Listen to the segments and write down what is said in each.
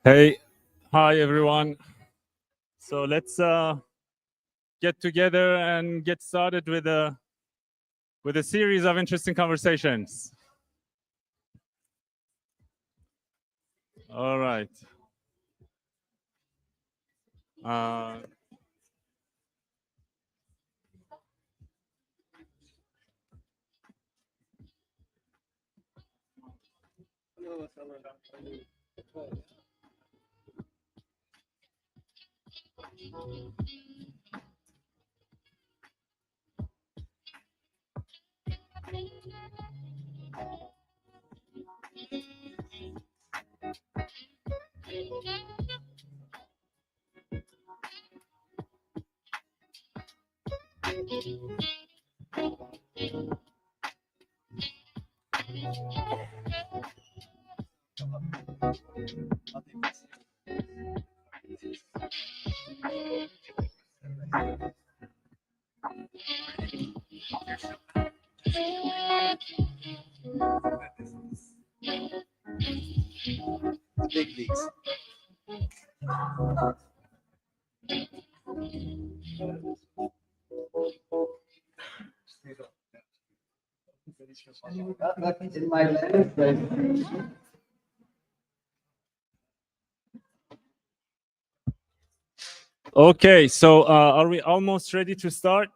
Hey, hi everyone. So let's get together and get started with a series of interesting conversations. All right. Big leagues. In my life, Okay, so are we almost ready to start?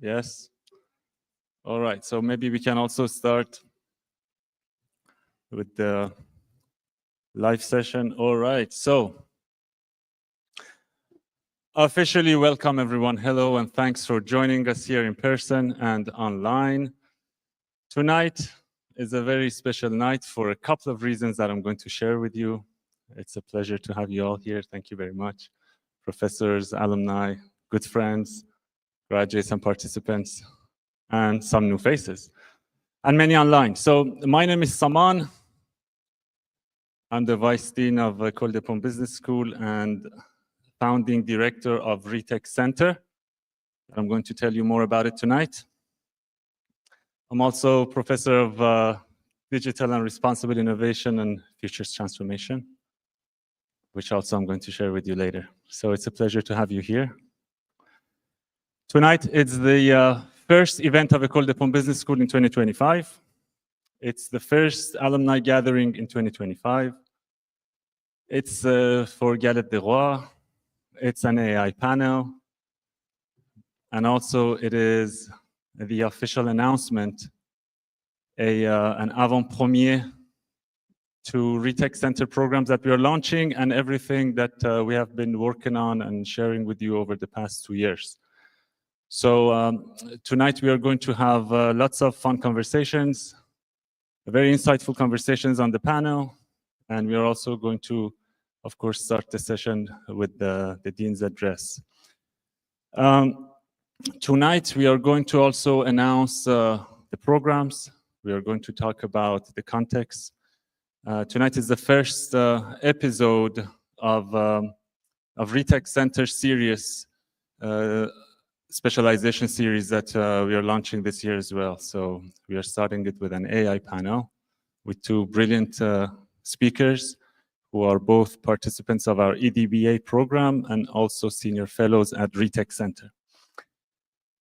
Yes. All right, so maybe we can also start with the live session. All right, so officially welcome everyone. Hello, and thanks for joining us here in person and online. Tonight is a very special night for a couple of reasons that I'm going to share with you. It's a pleasure to have you all here. Thank you very much. Professors, alumni, good friends, graduates and participants, and some new faces, and many online. So my name is Saman. I'm the Vice Dean of École des Ponts Business School and founding director of ReTech Center. I'm going to tell you more about it tonight. I'm also professor of digital and responsible innovation and futures transformation, which also I'm going to share with you later. So it's a pleasure to have you here. Tonight, it's the first event of École des Ponts Business School in 2025. It's the first alumni gathering in 2025. It's for Galette des Rois. It's an AI panel. And also it is the official announcement, an avant-premiere to ReTech Center programs that we are launching and everything that we have been working on and sharing with you over the past 2 years. So tonight we are going to have lots of fun conversations, very insightful conversations on the panel. And we are also going to, of course, start the session with the Dean's address. Tonight, we are going to also announce the programs. We are going to talk about the context. Tonight is the first episode of ReTech Center series, specialization series that we are launching this year as well. So we are starting it with an AI panel with 2 brilliant speakers who are both participants of our EDBA program and also senior fellows at ReTech Center.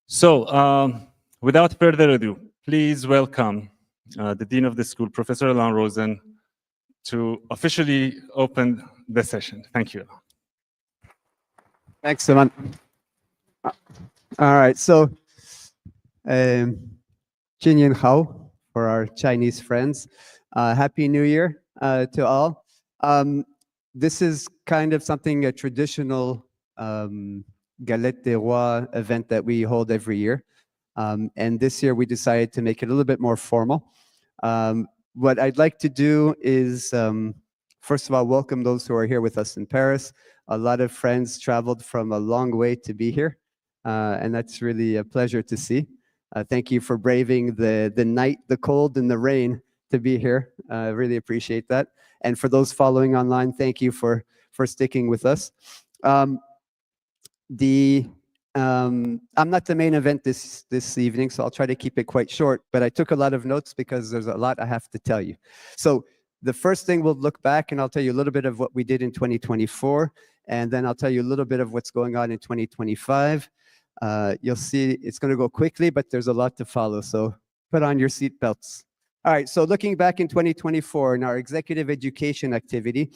So without further ado, please welcome the Dean of the School, Professor Alain Rosen, to officially open the session. Thank you. Thanks, Saman. All right, so Jinyan Hao for our Chinese friends. Happy New Year to all. This is kind of something, a traditional Galette des Rois event that we hold every year. And this year we decided to make it a little bit more formal. What I'd like to do is, first of all, welcome those who are here with us in Paris. A lot of friends traveled from a long way to be here, and that's really a pleasure to see. Thank you for braving the night, the cold, and the rain to be here. Really appreciate that. And for those following online, thank you for sticking with us. I'm not the main event this evening, so I'll try to keep it quite short, but I took a lot of notes because there's a lot I have to tell you. So the first thing, we'll look back and I'll tell you a little bit of what we did in 2024, and then I'll tell you a little bit of what's going on in 2025. You'll see it's going to go quickly, but there's a lot to follow, so put on your seatbelts. All right, so looking back in 2024 in our executive education activity,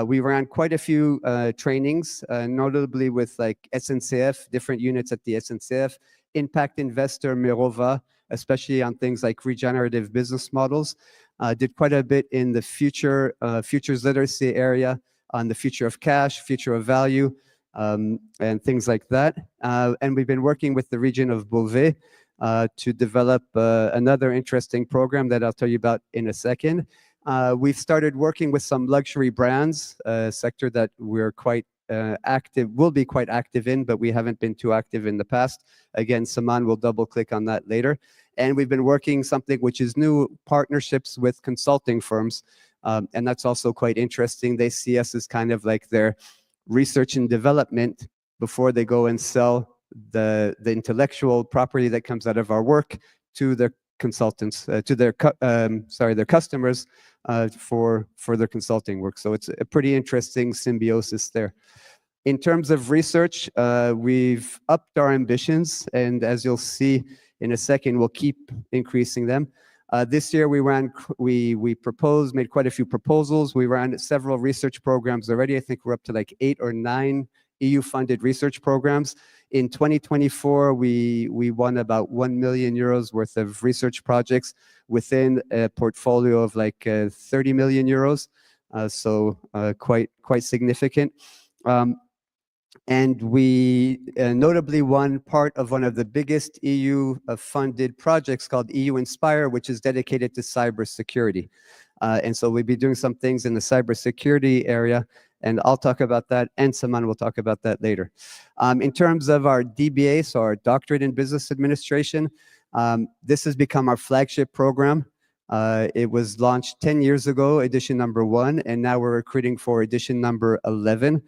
we ran quite a few trainings, notably with like SNCF, different units at the SNCF, Impact Investor, Mirova, especially on things like regenerative business models. Did quite a bit in the futures literacy area, on the future of cash, future of value, and things like that. And we've been working with the region of Beauvais to develop another interesting program that I'll tell you about in a second. We've started working with some luxury brands, a sector that we're quite active, will be quite active in, but we haven't been too active in the past. Again, Saman will double click on that later. And we've been working something which is new, partnerships with consulting firms. And that's also quite interesting. They see us as kind of like their research and development before they go and sell the intellectual property that comes out of our work to their consultants, to their customers for their consulting work. So it's a pretty interesting symbiosis there. In terms of research, we've upped our ambitions, and as you'll see in a second, we'll keep increasing them. This year we made quite a few proposals. We ran several research programs already. I think we're up to like 8 or 9 EU-funded research programs. In 2024, we won about 1 million euros worth of research projects within a portfolio of like 30 million euros. So quite significant. And we notably won part of one of the biggest EU-funded projects called EU Inspire, which is dedicated to cybersecurity. And so we'll be doing some things in the cybersecurity area, and I'll talk about that, and Saman will talk about that later. In terms of our DBA, so our Doctorate in Business Administration, this has become our flagship program. It was launched 10 years ago, edition number 1, and now we're recruiting for edition number 11.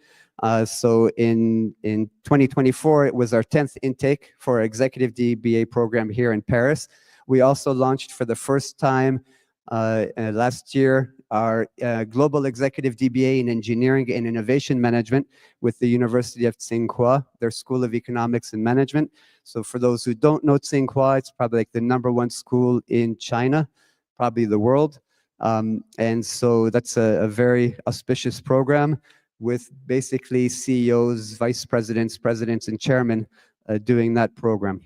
So in 2024, it was our 10th intake for our executive DBA program here in Paris. We also launched for the first time last year our Global Executive DBA in Engineering and Innovation Management with the University of Tsinghua, their School of Economics and Management. So for those who don't know Tsinghua, it's probably like the #1 school in China, probably the world. And so that's a very auspicious program with basically CEOs, vice presidents, presidents, and chairmen doing that program.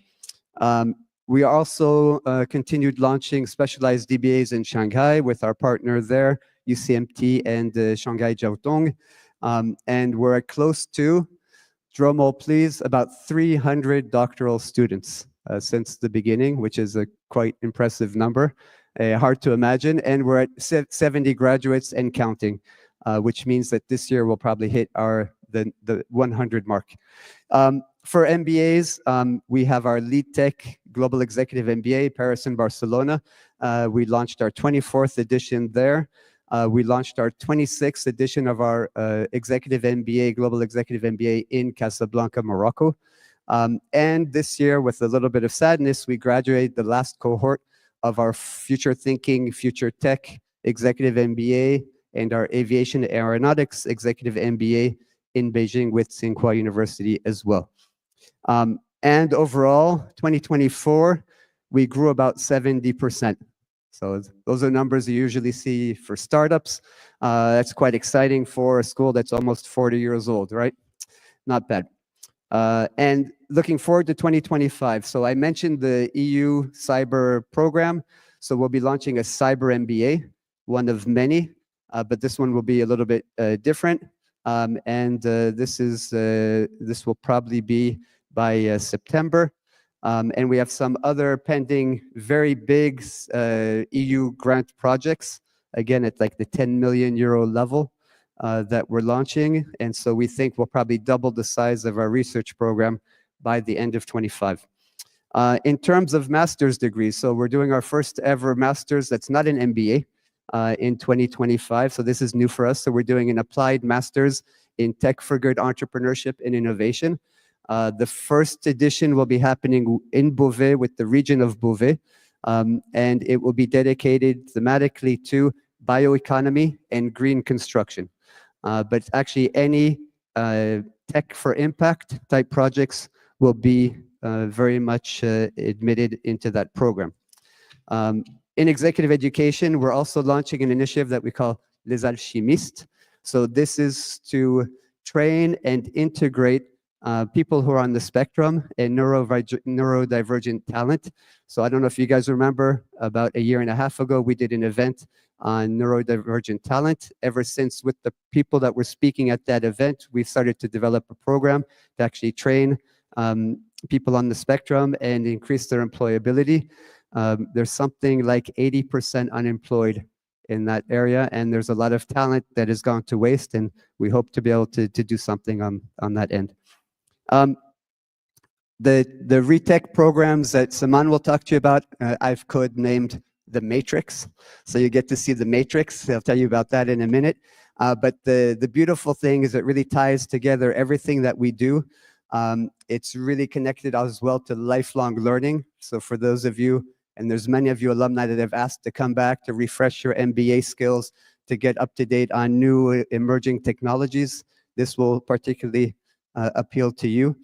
We also continued launching specialized DBAs in Shanghai with our partner there, UCMT and Shanghai Jiaotong. And we're close to, drum roll please, about 300 doctoral students since the beginning, which is a quite impressive number. Hard to imagine. And we're at 70 graduates and counting, which means that this year we'll probably hit the 100 mark. For MBAs, we have our ReTech Global Executive MBA, Paris and Barcelona. We launched our 24th edition there. We launched our 26th edition of our Executive MBA, Global Executive MBA in Casablanca, Morocco. And this year, with a little bit of sadness, we graduated the last cohort of our Future Thinking, Future Tech Executive MBA and our Aviation Aeronautics Executive MBA in Beijing with Tsinghua University as well. And overall, 2024, we grew about 70%. So those are numbers you usually see for startups. That's quite exciting for a school that's almost 40 years old, right? Not bad. And looking forward to 2025. So I mentioned the EU cyber program. So we'll be launching a cyber MBA, one of many, but this one will be a little bit different. And this will probably be by September. And we have some other pending very big EU grant projects, again, at like the 10 million euro level that we're launching. And so we think we'll probably double the size of our research program by the end of 25. In terms of master's degrees, so we're doing our first ever master's that's not an MBA in 2025. So this is new for us. So we're doing an applied master's in tech for good entrepreneurship and innovation. The first edition will be happening in Beauvais with the region of Beauvais, and it will be dedicated thematically to bioeconomy and green construction. But actually any tech for impact type projects will be very much admitted into that program. In executive education, we're also launching an initiative that we call Les Alchimistes. So this is to train and integrate people who are on the spectrum and neurodivergent talent. So I don't know if you guys remember, about a year and a half ago, we did an event on neurodivergent talent. Ever since, with the people that were speaking at that event, we've started to develop a program to actually train people on the spectrum and increase their employability. There's something like 80% unemployed in that area, and there's a lot of talent that has gone to waste, and we hope to be able to do something on that end. The ReTech programs that Saman will talk to you about, I've codenamed the Matrix. So you get to see the Matrix. I'll tell you about that in a minute. But the beautiful thing is it really ties together everything that we do. It's really connected as well to lifelong learning. So for those of you, and there's many of you alumni that have asked to come back to refresh your MBA skills, to get up to date on new emerging technologies, this will particularly appeal to you.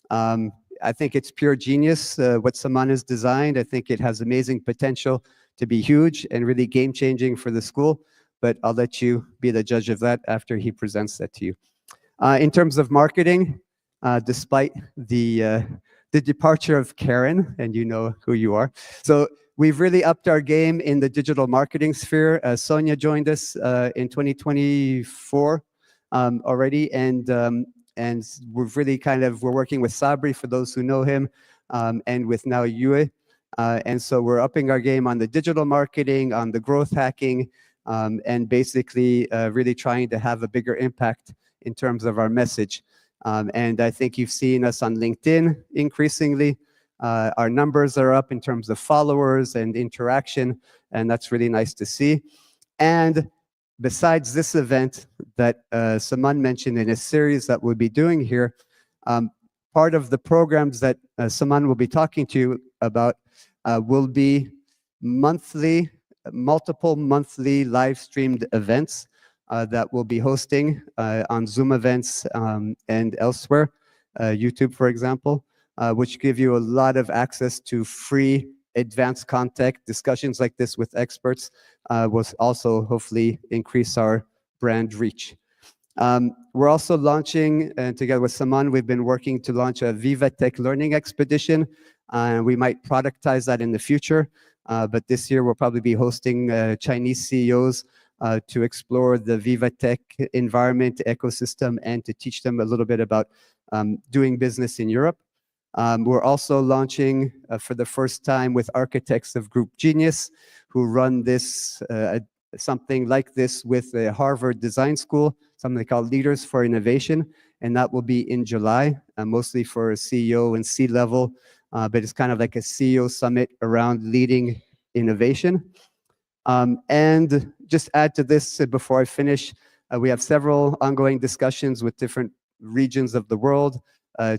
I think it's pure genius, what Saman has designed. I think it has amazing potential to be huge and really game-changing for the school, but I'll let you be the judge of that after he presents that to you. In terms of marketing, despite the departure of Karen, and you know who you are, so we've really upped our game in the digital marketing sphere. Sonia joined us in 2024 already, and we've really we're working with Sabri, for those who know him, and with now Yue. And so we're upping our game on the digital marketing, on the growth hacking, and basically really trying to have a bigger impact in terms of our message. And I think you've seen us on LinkedIn increasingly. Our numbers are up in terms of followers and interaction, and that's really nice to see. And besides this event that Saman mentioned in a series that we'll be doing here, part of the programs that Saman will be talking to you about will be multiple monthly live streamed events that we'll be hosting on Zoom events and elsewhere, YouTube, for example, which give you a lot of access to free advanced contact, discussions like this with experts will also hopefully increase our brand reach. We're also launching, and together with Saman, we've been working to launch a ReTech learning expedition. We might productize that in the future, but this year we'll probably be hosting Chinese CEOs to explore the ReTech environment, ecosystem, and to teach them a little bit about doing business in Europe. We're also launching for the first time with architects of Group Genius, who run this something like this with the Harvard Design School, something they call Leaders for Innovation, and that will be in July, mostly for CEO and C-level, but it's kind of like a CEO summit around leading innovation. And just add to this before I finish, we have several ongoing discussions with different regions of the world,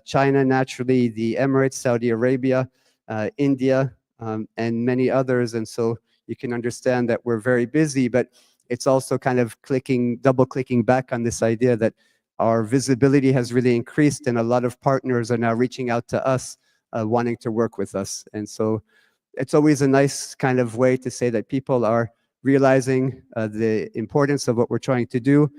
China, naturally, the Emirates, Saudi Arabia, India, and many others. And so you can understand that we're very busy, but it's also kind of double clicking back on this idea that our visibility has really increased and a lot of partners are now reaching out to us, wanting to work with us. And so it's always a nice kind of way to say that people are realizing the importance of what we're trying to do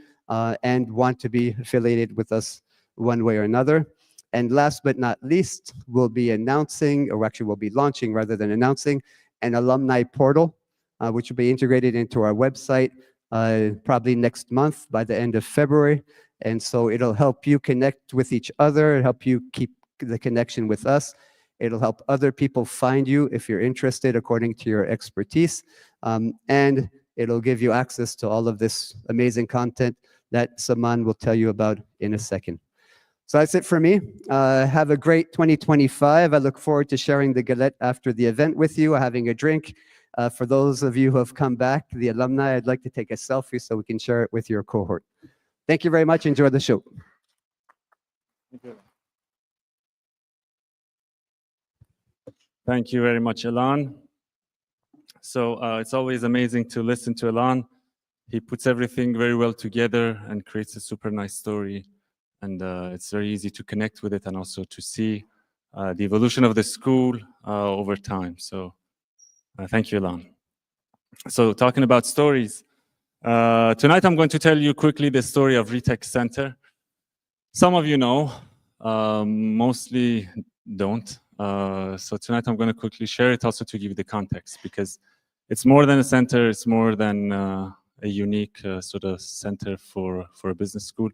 and want to be affiliated with us one way or another. And last but not least, we'll be announcing, or actually we'll be launching rather than announcing, an alumni portal, which will be integrated into our website probably next month by the end of February. And so it'll help you connect with each other, it'll help you keep the connection with us. It'll help other people find you if you're interested according to your expertise. And it'll give you access to all of this amazing content that Saman will tell you about in a second. So that's it for me. Have a great 2025. I look forward to sharing the galette after the event with you, having a drink. For those of you who have come back, the alumni, I'd like to take a selfie so we can share it with your cohort. Thank you very much. Enjoy the show. Thank you. Thank you very much, Elan. So it's always amazing to listen to Elan. He puts everything very well together and creates a super nice story. And it's very easy to connect with it and also to see the evolution of the school over time. So thank you, Elan. So talking about stories, tonight I'm going to tell you quickly the story of ReTech Center. Some of you know, mostly don't. So tonight I'm going to quickly share it also to give you the context, because it's more than a center, it's more than a unique sort of center for a business school.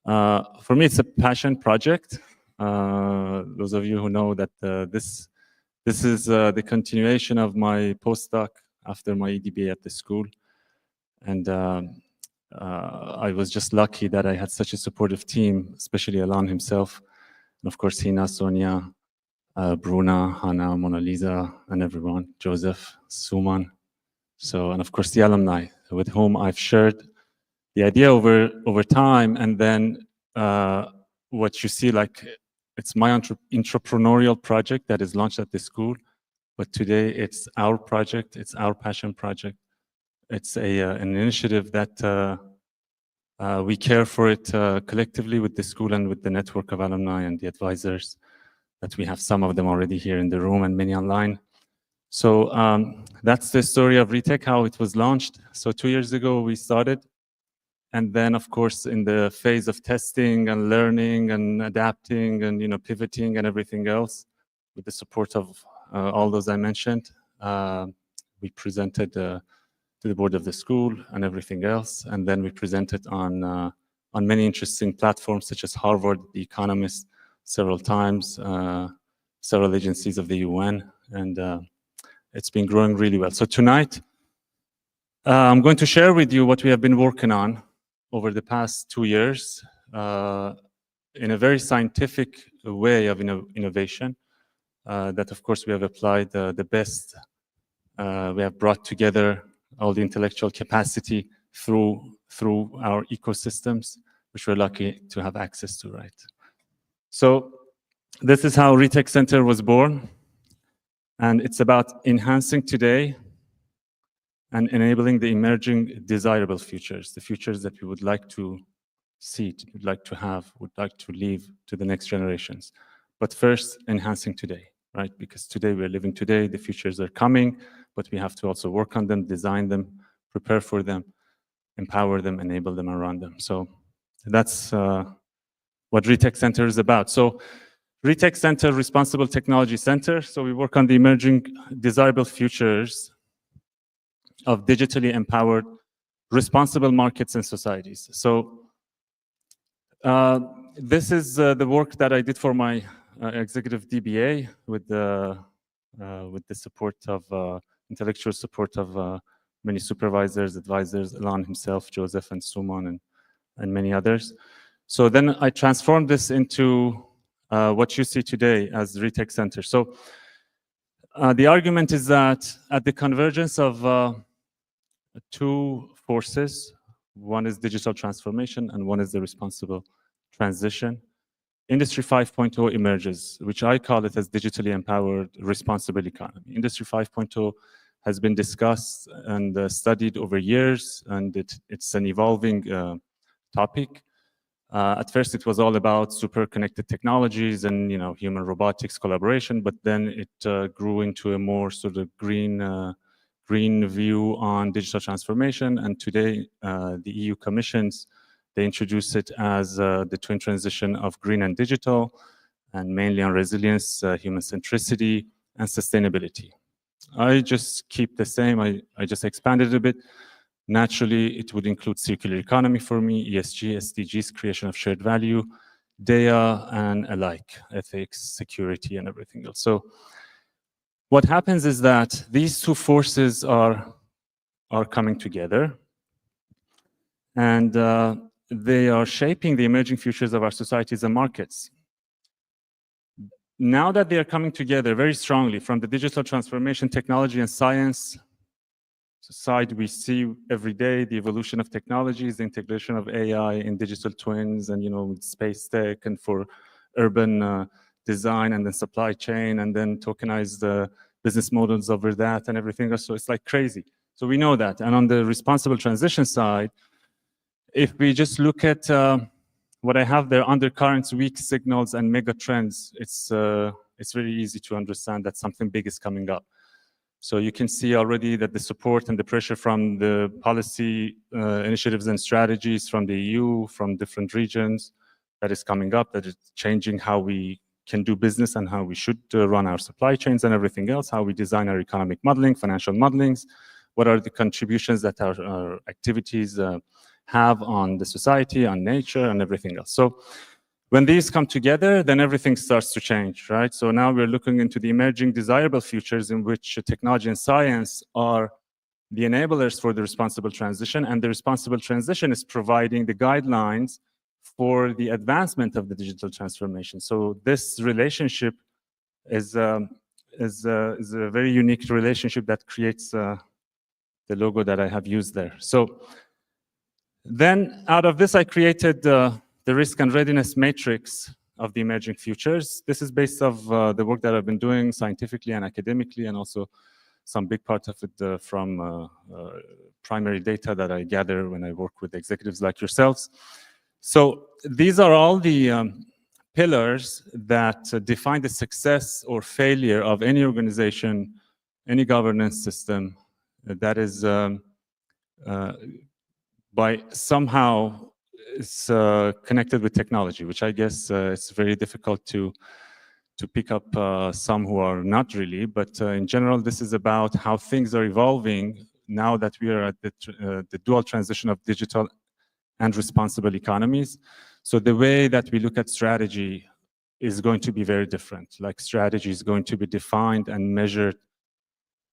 For me, it's a passion project. Those of you who know that this is the continuation of my postdoc after my EDBA at the school. And I was just lucky that I had such a supportive team, especially Elan himself. And of course, Hina, Sonia, Bruna, Hannah, Mona Lisa, and everyone, Joseph, Suman. So, and of course, the alumni with whom I've shared the idea over time. And then what you see, like, it's my entrepreneurial project that is launched at the school. But today, it's our project. It's our passion project. It's an initiative that we care for it collectively with the school and with the network of alumni and the advisors that we have, some of them already here in the room and many online. So that's the story of ReTech, how it was launched. So 2 years ago, we started. And then, of course, in the phase of testing and learning and adapting and pivoting and everything else, with the support of all those I mentioned, we presented to the board of the school and everything else. And then we presented on many interesting platforms such as Harvard, The Economist, several times, several agencies of the UN, and it's been growing really well. So tonight, I'm going to share with you what we have been working on over the past 2 years in a very scientific way of innovation that, of course, we have applied the best. We have brought together all the intellectual capacity through our ecosystems, which we're lucky to have access to, right? So this is how ReTech Center was born. And it's about enhancing today and enabling the emerging desirable futures, the futures that we would like to see, would like to have, would like to leave to the next generations. But first, enhancing today. right? Because today we're living today, the futures are coming, but we have to also work on them, design them, prepare for them, empower them, enable them, and run them. So that's what ReTech Center is about. So ReTech Center, Responsible Technology Center. So we work on the emerging desirable futures of digitally empowered, responsible markets and societies. So this is the work that I did for my executive DBA with the support of intellectual support of many supervisors, advisors, Alon himself, Joseph, and Suman, and many others. So then I transformed this into what you see today as ReTech Center. So the argument is that at the convergence of two forces, one is digital transformation and one is the responsible transition, Industry 5.0 emerges, which I call it as digitally empowered responsible economy. Industry 5.0 has been discussed and studied over years, and it's an evolving topic. At first, it was all about super connected technologies and human robotics collaboration, but then it grew into a more sort of green view on digital transformation. And today, the EU Commissions, they introduce it as the twin transition of green and digital, and mainly on resilience, human centricity, and sustainability. I just keep the same. I just expanded a bit. Naturally, it would include circular economy for me, ESG, SDGs, creation of shared value, data, and alike, ethics, security, and everything else. So what happens is that these two forces are coming together, and they are shaping the emerging futures of our societies and markets. Now that they are coming together very strongly from the digital transformation, technology, and science side, we see every day the evolution of technologies, the integration of AI in digital twins, and space tech, and for urban design, and then supply chain, and then tokenized business models over that, and everything else. So it's like crazy. So we know that. And on the responsible transition side, if we just look at what I have there, undercurrents, weak signals, and mega trends, it's very easy to understand that something big is coming up. So you can see already that the support and the pressure from the policy initiatives and strategies from the EU, from different regions, that is coming up, that is changing how we can do business and how we should run our supply chains and everything else, how we design our economic modeling, financial modelings, what are the contributions that our activities have on the society, on nature, and everything else. So when these come together, then everything starts to change, right? So now we're looking into the emerging desirable futures in which technology and science are the enablers for the responsible transition, and the responsible transition is providing the guidelines for the advancement of the digital transformation. So this relationship is a very unique relationship that creates the logo that I have used there. So then out of this, I created the risk and readiness matrix of the emerging futures. This is based off the work that I've been doing scientifically and academically, and also some big part of it from primary data that I gather when I work with executives like yourselves. So these are all the pillars that define the success or failure of any organization, any governance system that is by somehow is connected with technology, which I guess it's very difficult to pick up some who are not really, but in general, this is about how things are evolving now that we are at the dual transition of digital and responsible economies. So the way that we look at strategy is going to be very different. Like strategy is going to be defined and measured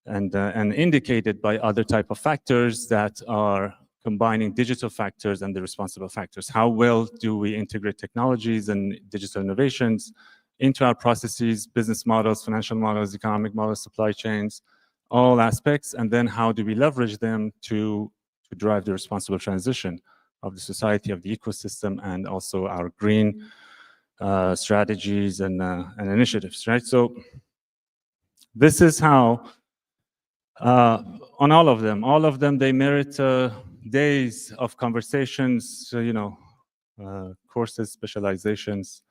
and indicated by other type of factors that are combining digital factors and the responsible factors. How well do we integrate technologies and digital innovations into our processes, business models, financial models, economic models, supply chains, all aspects, and then how do we leverage them to drive the responsible transition of the society, of the ecosystem, and also our green strategies and initiatives, right? So this is how, on all of them, they merit days of conversations, courses, specializations,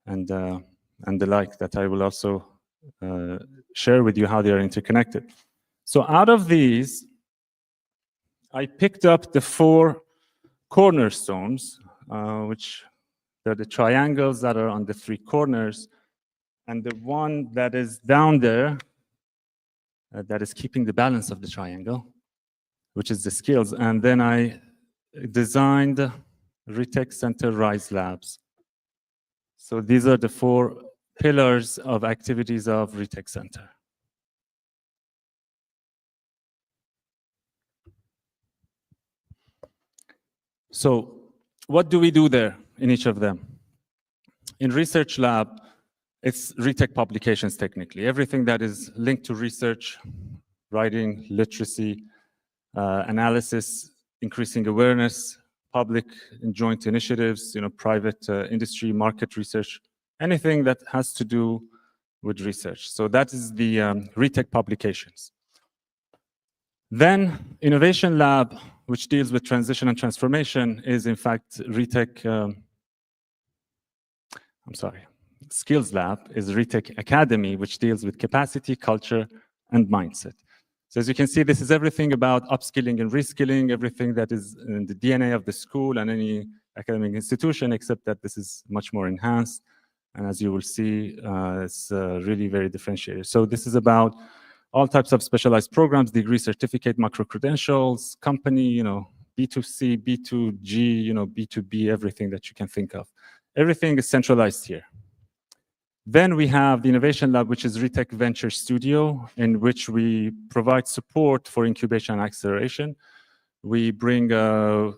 and the like that I will also share with you how they are interconnected. So out of these, I picked up the 4 cornerstones, which they're the triangles that are on the 3 corners, and the one that is down there, that is keeping the balance of the triangle, which is the skills. And then I designed ReTech Center Rise Labs. So these are the 4 pillars of activities of ReTech Center. So what do we do there in each of them? In Research Lab, it's ReTech publications technically. Everything that is linked to research, writing, literacy, analysis, increasing awareness, public and joint initiatives, private industry, market research, anything that has to do with research. So that is the ReTech publications. Then Innovation Lab, which deals with transition and transformation, is in fact ReTech, Skills Lab is ReTech Academy, which deals with capacity, culture, and mindset. So as you can see, this is everything about upskilling and reskilling, everything that is in the DNA of the school and any academic institution, except that this is much more enhanced. And as you will see, it's really very differentiated. So this is about all types of specialized programs, degree, certificate, macro credentials, company, B2C, B2G, B2B, everything that you can think of. Everything is centralized here. Then we have the Innovation Lab, which is ReTech Venture Studio, in which we provide support for incubation and acceleration. We bring what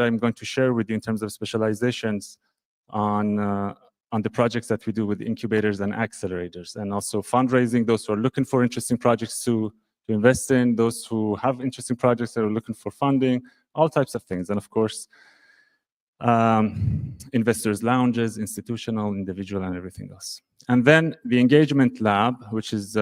I'm going to share with you in terms of specializations on the projects that we do with incubators and accelerators, and also fundraising, those who are looking for interesting projects to invest in, those who have interesting projects that are looking for funding, all types of things. And of course, investors' lounges, institutional, individual, and everything else. And then the Engagement Lab, which is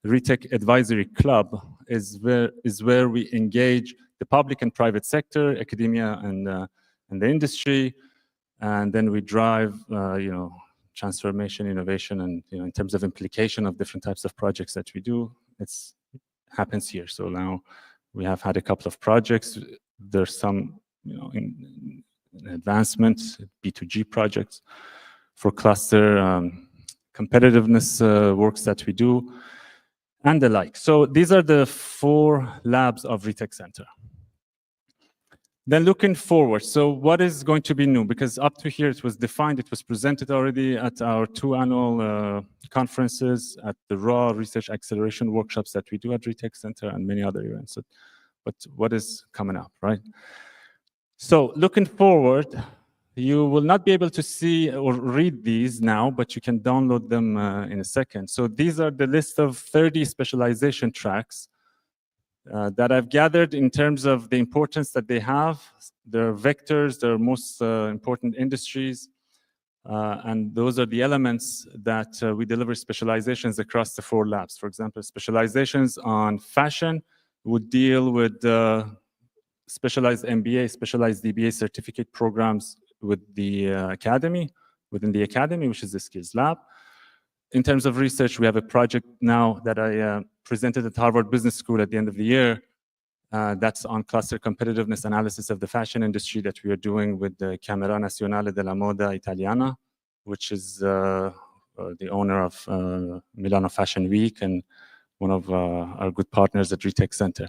ReTech Advisory Club, is where we engage the public and private sector, academia, and the industry, and then we drive, transformation, innovation, and in terms of implication of different types of projects that we do, it happens here. So now we have had a couple of projects. There's some, in advancement, B2G projects for cluster competitiveness works that we do, and the like. So these are the 4 labs of ReTech Center. Then looking forward, so what is going to be new? Because up to here it was defined, it was presented already at our 2 annual conferences, at the raw research acceleration workshops that we do at ReTech Center, and many other events. But what is coming up, right? So looking forward, you will not be able to see or read these now, but you can download them in a second. So these are the list of 30 specialization tracks that I've gathered in terms of the importance that they have, their vectors, their most important industries, and those are the elements that we deliver specializations across the 4 labs. For example, specializations on fashion would deal with specialized MBA, specialized DBA certificate programs with the academy, within the academy, which is the Skills Lab. In terms of research, we have a project now that I presented at Harvard Business School at the end of the year. That's on cluster competitiveness analysis of the fashion industry that we are doing with the Camera Nazionale della Moda Italiana, which is the owner of Milano Fashion Week and one of our good partners at ReTech Center.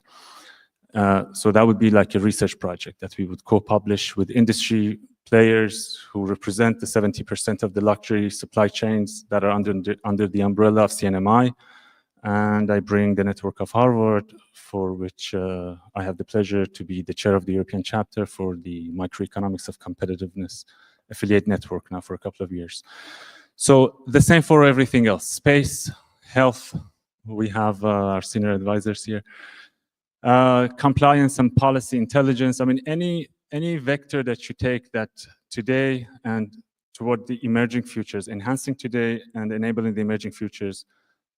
So that would be like a research project that we would co-publish with industry players who represent the 70% of the luxury supply chains that are under the umbrella of CNMI. And I bring the network of Harvard, for which I have the pleasure to be the chair of the European chapter for the Microeconomics of Competitiveness affiliate network now for a couple of years. So the same for everything else, space, health. We have our senior advisors here. Compliance and policy intelligence. I mean, any vector that you take that today and toward the emerging futures, enhancing today and enabling the emerging futures,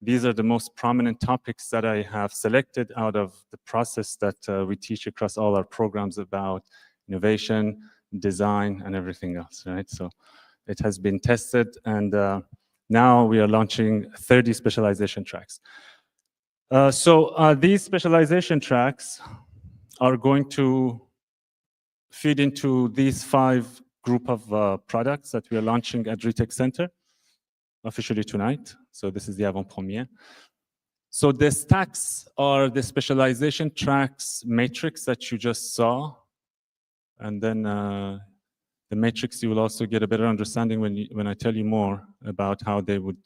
these are the most prominent topics that I have selected out of the process that we teach across all our programs about innovation, design, and everything else, right? So it has been tested, and Now we are launching 30 specialization tracks. These specialization tracks are going to feed into these 5 group of products that we are launching at ReTech Center officially tonight. So this is the avant-premiere. So the stacks are the specialization tracks matrix that you just saw. And then the matrix, you will also get a better understanding when I tell you more about how they would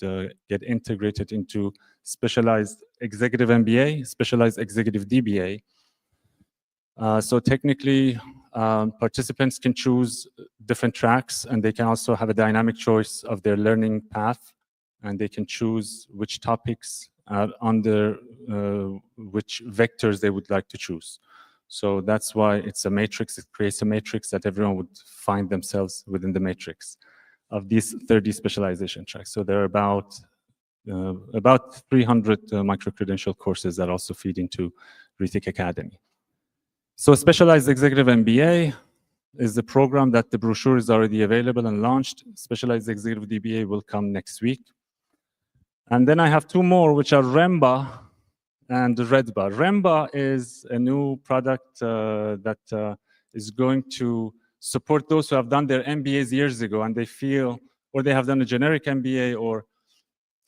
get integrated into specialized executive MBA, specialized executive DBA. So technically, participants can choose different tracks, and they can also have a dynamic choice of their learning path, and they can choose which topics are under which vectors they would like to choose. So that's why it's a matrix. It creates a matrix that everyone would find themselves within the matrix of these 30 specialization tracks. So there are about 300 micro-credential courses that also feed into ReTech Academy. So Specialized Executive MBA is the program that the brochure is already available and launched. Specialized Executive DBA will come next week. And then I have 2 more, which are REMBA and REDBA. REMBA is a new product that is going to support those who have done their MBAs years ago and they feel, or they have done a generic MBA, or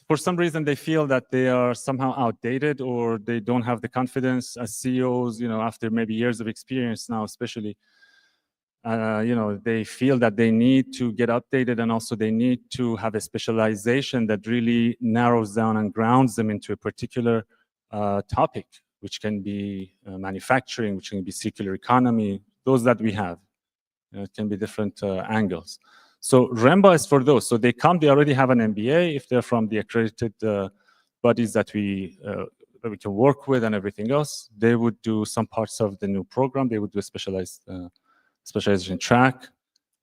for some reason they feel that they are somehow outdated, or they don't have the confidence as CEOs, after maybe years of experience now, especially, they feel that they need to get updated, and also they need to have a specialization that really narrows down and grounds them into a particular topic, which can be manufacturing, which can be circular economy, those that we have. It can be different angles. So REMBA is for those. So they already have an MBA if they're from the accredited bodies that we can work with and everything else. They would do some parts of the new program. They would do a specialization track,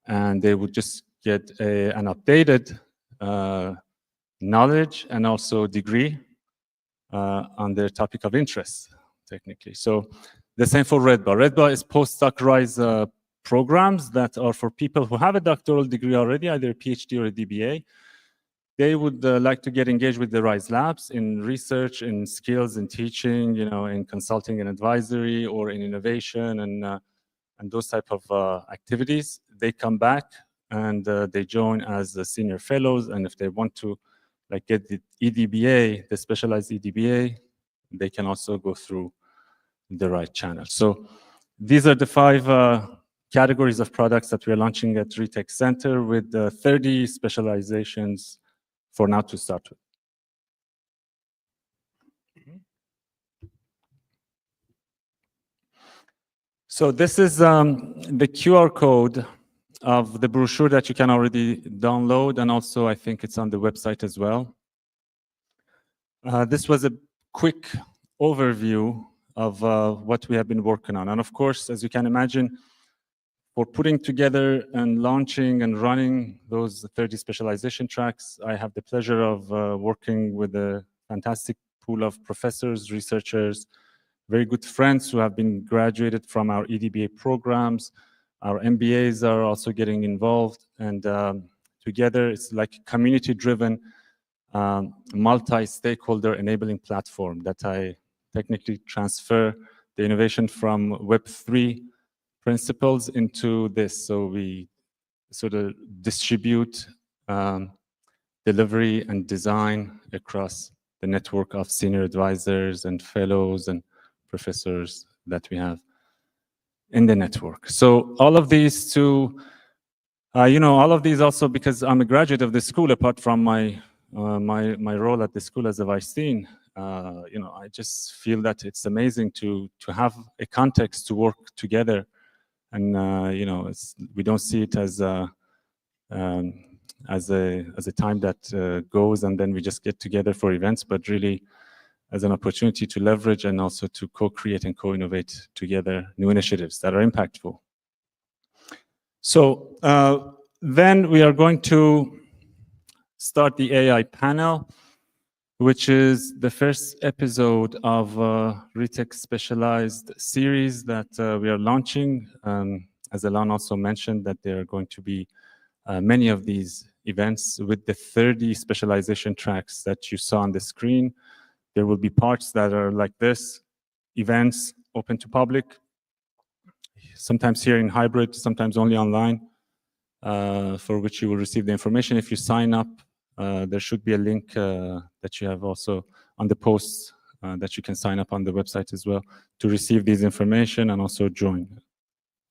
and they would just get an updated knowledge and also degree on their topic of interest, technically. So the same for REDBA. REDBA is postdoc rise programs that are for people who have a doctoral degree already, either a PhD or a DBA. They would like to get engaged with the RISE labs in research, in skills, in teaching, in consulting and advisory, or in innovation and those type of activities. They come back and they join as senior fellows. And if they want to get the EDBA, the specialized EDBA, they can also go through the right channel. So these are the 5 categories of products that we are launching at ReTech Center, with 30 specializations for now to start with. So this is the QR code of the brochure that you can already download, and also I think it's on the website as well. This was a quick overview of what we have been working on. And of course, as you can imagine, for putting together and launching and running those 30 specialization tracks, I have the pleasure of working with a fantastic pool of professors, researchers, very good friends who have been graduated from our EDBA programs. Our MBAs are also getting involved, and together it's like a community-driven, multi-stakeholder enabling platform that I technically transfer the innovation from Web3 principles into this. So we sort of distribute delivery and design across the network of senior advisors and fellows and professors that we have in the network. So all of these all of these also, because I'm a graduate of the school, apart from my role at the school as a vice dean, I just feel that it's amazing to have a context to work together. And we don't see it as a time that goes and then we just get together for events, but really as an opportunity to leverage and also to co-create and co-innovate together new initiatives that are impactful. So then we are going to start the AI panel, which is the first episode of ReTech Specialized series that we are launching. As Alan also mentioned, that there are going to be many of these events with the 30 specialization tracks that you saw on the screen. There will be parts that are like this, events open to public, sometimes here in hybrid, sometimes only online, for which you will receive the information. If you sign up, there should be a link that you have also on the posts that you can sign up on the website as well to receive these information and also join.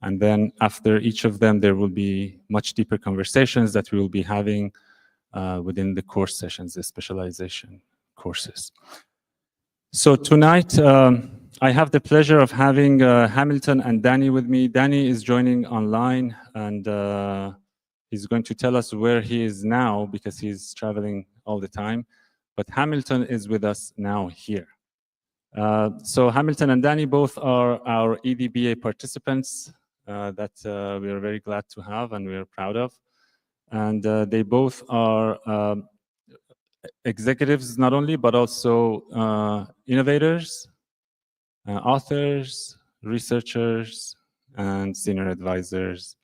And then after each of them, there will be much deeper conversations that we will be having within the course sessions, the specialization courses. So tonight, I have the pleasure of having Hamilton and Danny with me. Danny is joining online, and he's going to tell us where he is now because he's traveling all the time. But Hamilton is with us now here. So Hamilton and Danny both are our EDBA participants that we are very glad to have and we are proud of. And they both are executives not only, but also innovators, authors, researchers, and senior advisors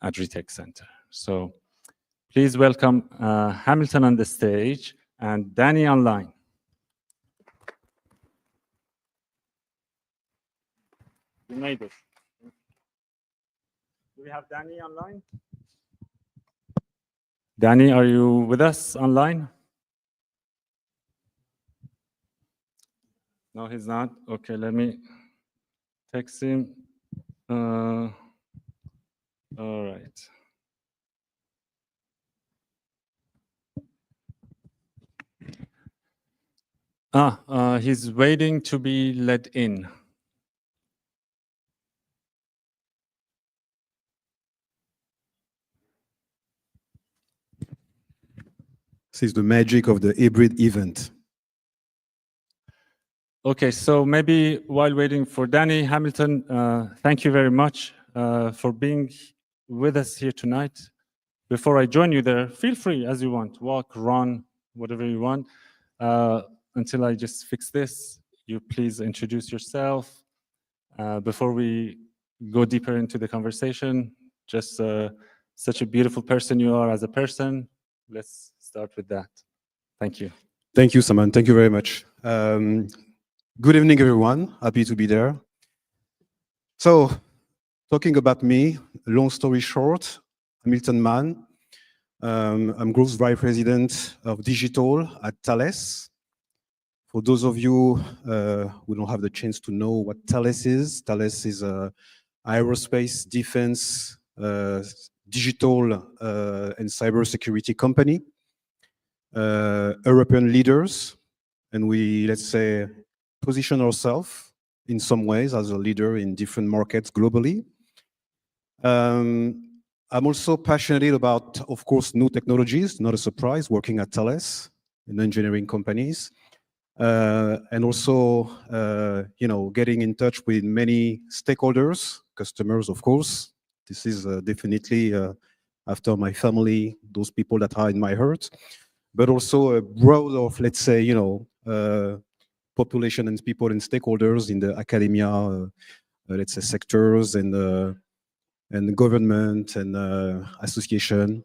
at ReTech Center. So please welcome Hamilton on the stage and Danny online. You made it. Do we have Danny online? Danny, are you with us online? No, he's not. Okay, let me text him. All right. He's waiting to be let in. This is the magic of the hybrid event. Okay, so maybe while waiting for Danny, Hamilton, thank you very much for being with us here tonight. Before I join you there, feel free as you want, walk, run, whatever you want. Until I just fix this, you please introduce yourself. Before we go deeper into the conversation, just such a beautiful person you are as a person. Let's start with that. Thank you. Thank you, Saman. Thank you very much. Good evening, everyone. Happy to be there. So, talking about me, long story short, Hamilton Mann. I'm Growth Vice President of Digital at Thales. For those of you who don't have the chance to know what Thales is a aerospace, defense, digital, and cybersecurity company. European leaders, and we, let's say, position ourselves in some ways as a leader in different markets globally. I'm also passionate about, of course, new technologies, not a surprise, working at Thales in engineering companies. And also, getting in touch with many stakeholders, customers, of course. This is definitely, after my family, those people that are in my heart, but also a broad of, let's say, population and people and stakeholders in the academia, let's say, sectors and government and association.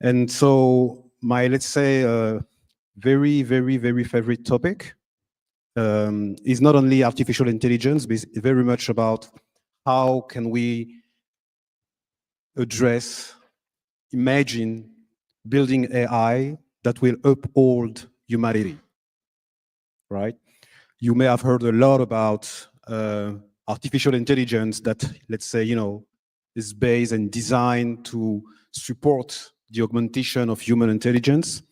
And so my, let's say, very, very, very favorite topic is not only artificial intelligence, but it's very much about how can we address, imagine building AI that will uphold humanity, right? You may have heard a lot about artificial intelligence that, let's say, is based and designed to support the augmentation of human intelligence,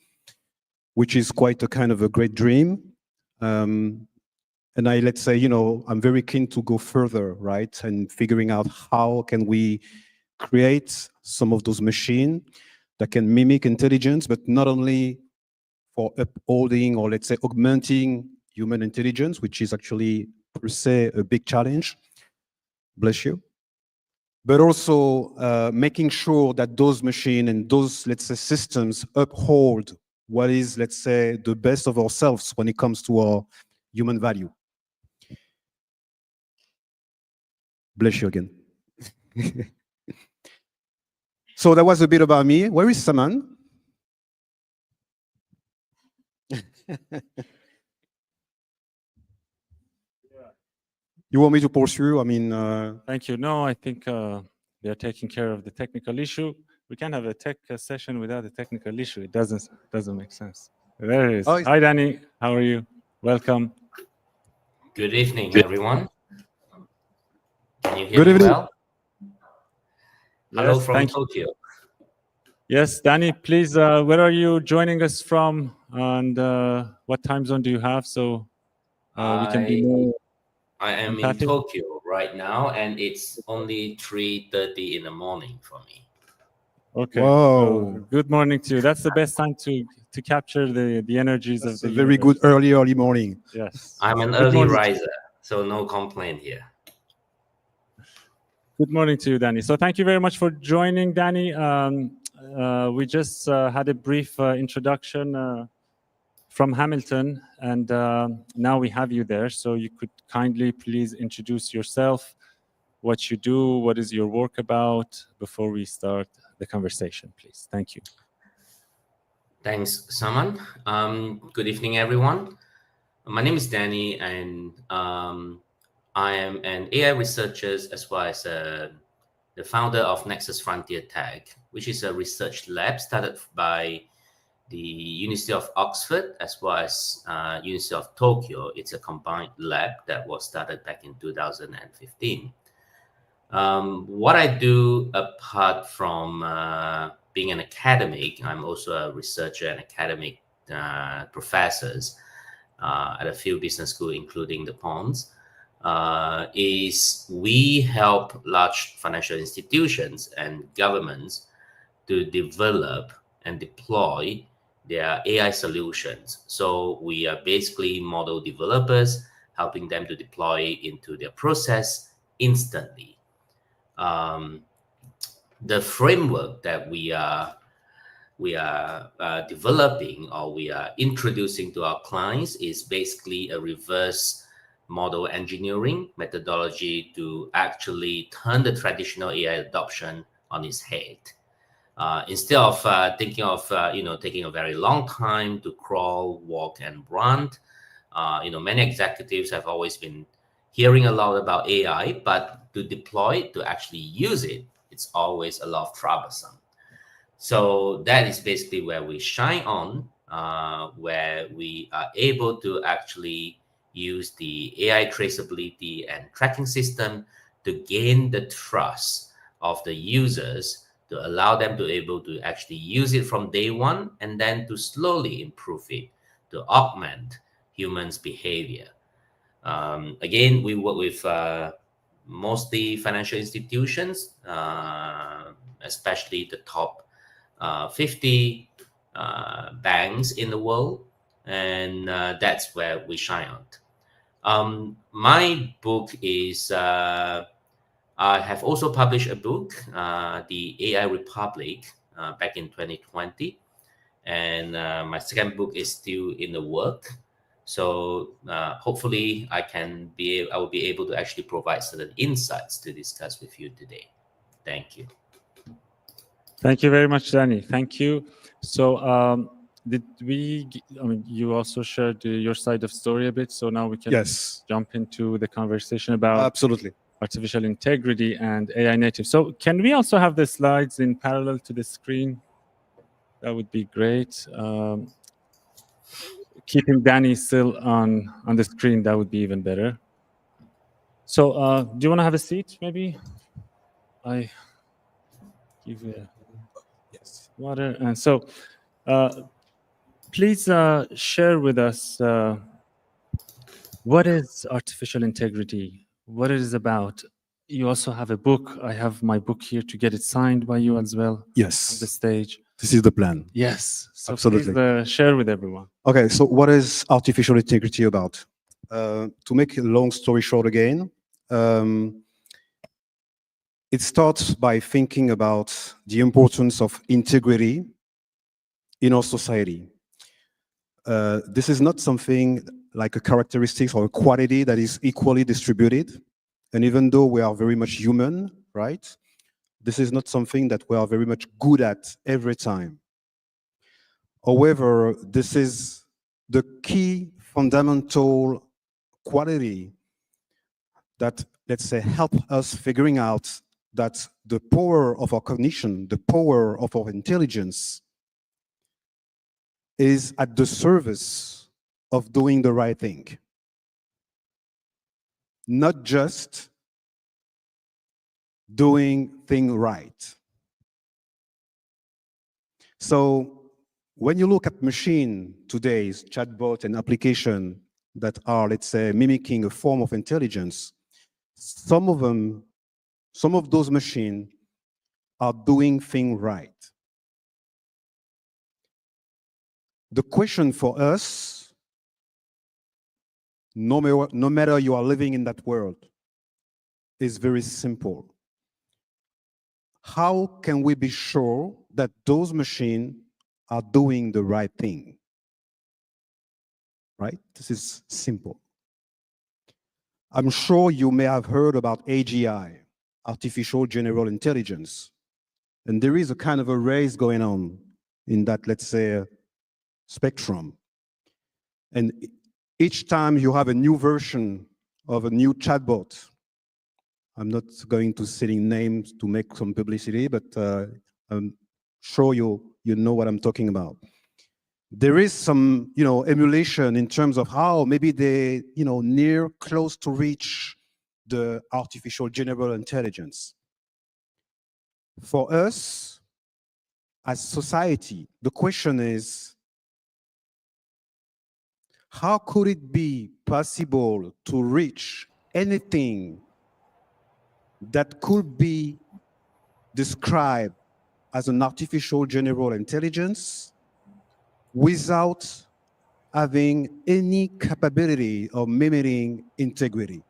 which is quite a kind of a great dream. And let's say, I'm very keen to go further, right? And figuring out how can we create some of those machines that can mimic intelligence, but not only for upholding or, let's say, augmenting human intelligence, which is actually per se a big challenge. Bless you. But also making sure that those machines and those, let's say, systems uphold what is, let's say, the best of ourselves when it comes to our human value. Bless you again. So that was a bit about me. Where is Saman? You want me to pursue? I mean, Thank you. No, I think we are taking care of the technical issue. We can't have a tech session without a technical issue. It doesn't make sense. There it is. Oh, Hi, Danny. How are you? Welcome. Good evening, everyone. Can you hear Good me evening. well? Hello Yes, from thank you. Tokyo. Yes, Danny, please, where are you joining us from, and what time zone do you have, so we can be more I am in empathic? Tokyo right now, and it's only 3:30 in the morning for me. Okay. Whoa. So good morning to you. That's the best time to capture the energies That's of a the very universe. good early morning. Yes. I'm an Good early morning. riser, so no complaint here. Good morning to you, Danny. So thank you very much for joining, Danny. We just had a brief introduction from Hamilton, and now we have you there. So you could kindly please introduce yourself, what you do, what is your work about, before we start the conversation, please. Thank you. Thanks, Saman. Good evening, everyone. My name is Danny, and I am an AI researcher as well as the founder of Nexus Frontier Tech, which is a research lab started by the University of Oxford as well as University of Tokyo. It's a combined lab that was started back in 2015. What I do apart from being an academic, I'm also a researcher and academic professors at a few business schools, including the Pons, is we help large financial institutions and governments to develop and deploy their AI solutions. So we are basically model developers, helping them to deploy into their process instantly. The framework that we are developing or we are introducing to our clients is basically a reverse model engineering methodology to actually turn the traditional AI adoption on its head. Instead of thinking of taking a very long time to crawl, walk, and run, many executives have always been hearing a lot about AI, but to deploy, to actually use it, it's always a lot troublesome. So that is basically where we shine on, where we are able to actually use the AI traceability and tracking system to gain the trust of the users, to allow them to be able to actually use it from day one, and then to slowly improve it to augment humans' behavior. Again, we work with mostly financial institutions, especially the top 50 banks in the world, and that's where we shine on. My book is, I have also published a book, The AI Republic, back in 2020. And my second book is still in the work. So hopefully I will be able to actually provide certain insights to discuss with you today. Thank you. Thank you very much, Danny. Thank you. So you also shared your side of story a bit. So now we can jump into the conversation about Absolutely artificial integrity and AI native. So can we also have the slides in parallel to the screen? That would be great. Keeping Danny still on the screen, that would be even better. So do you want to have a seat, maybe? I give you water. And so please share with us what is artificial integrity, what it is about. You also have a book. I have my book here to get it signed by you as well. Yes. On the stage. This is the plan. Yes. So absolutely. Please share with everyone. Okay, so what is artificial integrity about? To make a long story short again, it starts by thinking about the importance of integrity in our society. This is not something like a characteristic or a quality that is equally distributed. And even though we are very much human, right? This is not something that we are very much good at every time. However, this is the key fundamental quality that, let's say, help us figuring out that the power of our cognition, the power of our intelligence is at the service of doing the right thing. Not just doing things right. So when you look at machine today's chatbot and application that are, let's say, mimicking a form of intelligence, some of those machines are doing things right. The question for us, no matter you are living in that world, is very simple. How can we be sure that those machines are doing the right thing? Right? This is simple. I'm sure you may have heard about AGI, Artificial General Intelligence. And there is a kind of a race going on in that, let's say, spectrum. And each time you have a new version of a new chatbot, I'm not going to say names to make some publicity, but I'm sure you know what I'm talking about. There is some, emulation in terms of how maybe they, near close to reach the artificial general intelligence. For us, as society, the question is, how could it be possible to reach anything that could be described as an artificial general intelligence without having any capability of mimicking integrity?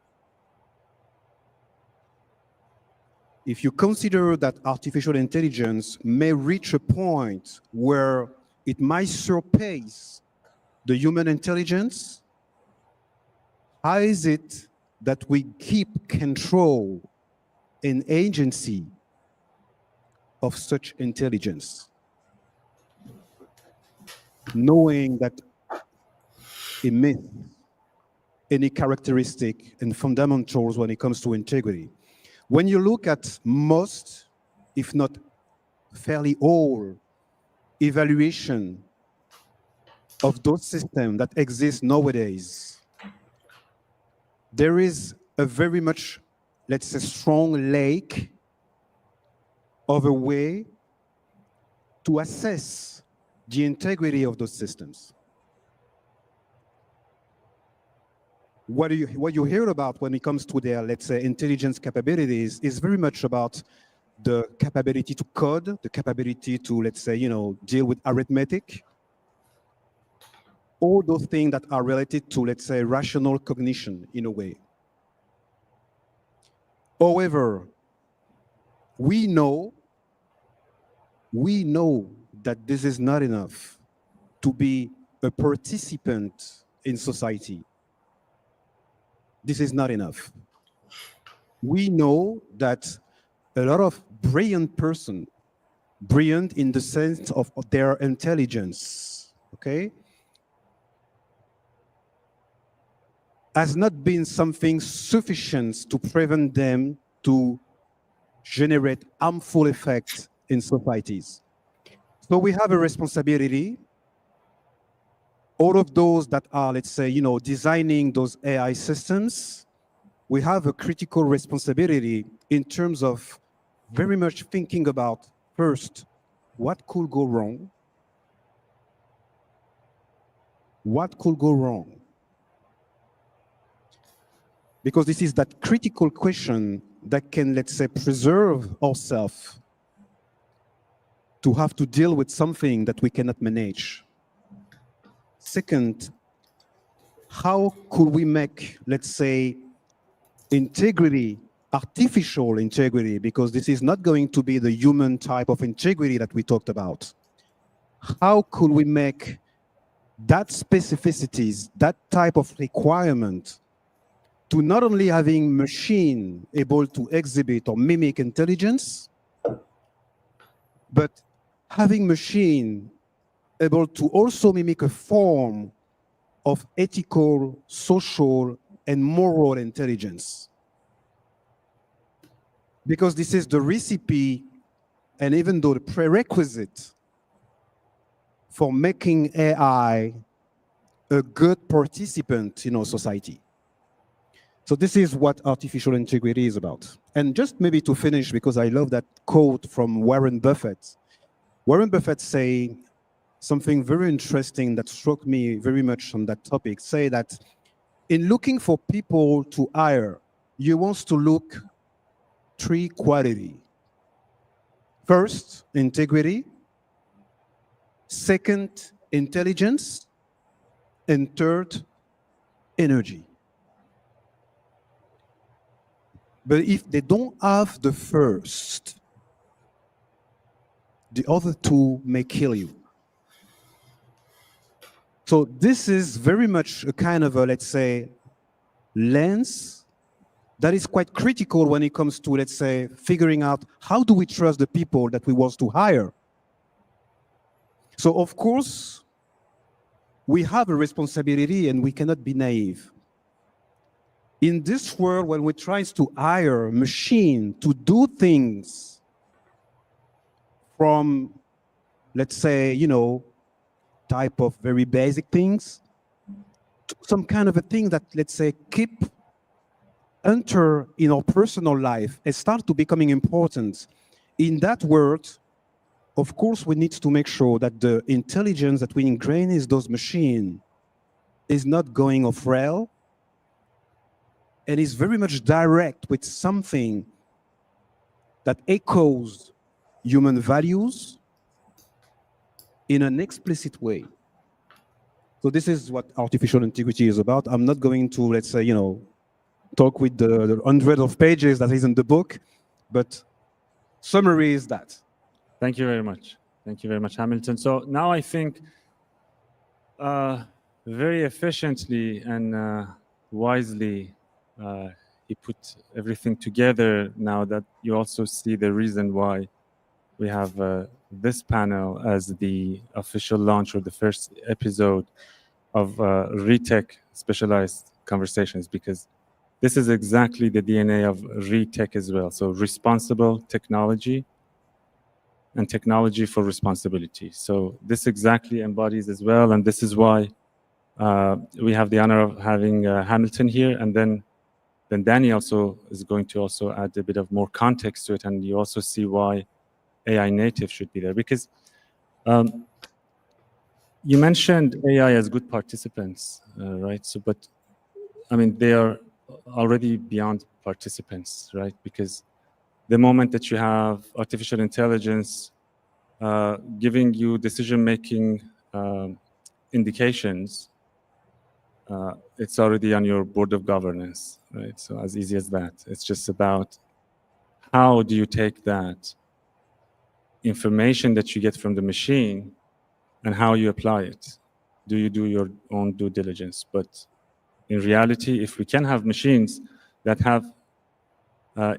If you consider that artificial intelligence may reach a point where it might surpass the human intelligence, how is it that we keep control and agency of such intelligence, knowing that it misses any characteristic and fundamentals when it comes to integrity? When you look at most, if not fairly all, evaluation of those systems that exist nowadays, there is a very much, let's say, strong lack of a way to assess the integrity of those systems. What you hear about when it comes to their, let's say, intelligence capabilities is very much about the capability to code, the capability to, let's say, deal with arithmetic, all those things that are related to, let's say, rational cognition in a way. However, we know that this is not enough to be a participant in society. This is not enough. We know that a lot of brilliant person, brilliant in the sense of their intelligence, okay, has not been something sufficient to prevent them to generate harmful effects in societies. So we have a responsibility. All of those that are, let's say, designing those AI systems, we have a critical responsibility in terms of very much thinking about, first, what could go wrong? What could go wrong? Because this is that critical question that can, let's say, preserve ourselves to have to deal with something that we cannot manage. Second, how could we make, let's say, integrity, artificial integrity, because this is not going to be the human type of integrity that we talked about. How could we make that specificities, that type of requirement to not only having machine able to exhibit or mimic intelligence, but having machine able to also mimic a form of ethical, social, and moral intelligence. Because this is the recipe, and even though the prerequisite for making AI a good participant in our society. So this is what artificial integrity is about. And just maybe to finish, because I love that quote from Warren Buffett. Warren Buffett say something very interesting that struck me very much on that topic, say that in looking for people to hire, you want to look 3 qualities. First, integrity. Second, intelligence. And third, energy. But if they don't have the first, the other 2 may kill you. So this is very much a kind of a, let's say, lens that is quite critical when it comes to, let's say, figuring out how do we trust the people that we want to hire. So of course, we have a responsibility and we cannot be naive. In this world, when we try to hire a machine to do things from, let's say, type of very basic things, to some kind of a thing that, let's say, enter in our personal life and start to becoming important. In that world, of course, we need to make sure that the intelligence that we ingrain in those machines is not going off rail, and is very much direct with something that echoes human values in an explicit way. So this is what artificial integrity is about. I'm not going to, let's say, talk with the hundreds of pages that is in the book, but summary is that. Thank you very much. Thank you very much, Hamilton. So now I think very efficiently and wisely, he put everything together now that you also see the reason why we have this panel as the official launch or the first episode of ReTech specialized conversations, because this is exactly the DNA of ReTech as well. So responsible technology and technology for responsibility. So this exactly embodies as well. And this is why we have the honor of having Hamilton here. And then Danny also is going to also add a bit of more context to it. And you also see why AI native should be there. Because you mentioned AI as good participants, right? So, but I mean, they are already beyond participants, right? Because the moment that you have artificial intelligence giving you decision-making indications, it's already on your board of governance, right? So as easy as that. It's just about how do you take that information that you get from the machine and how you apply it. Do you do your own due diligence? But in reality, if we can have machines that have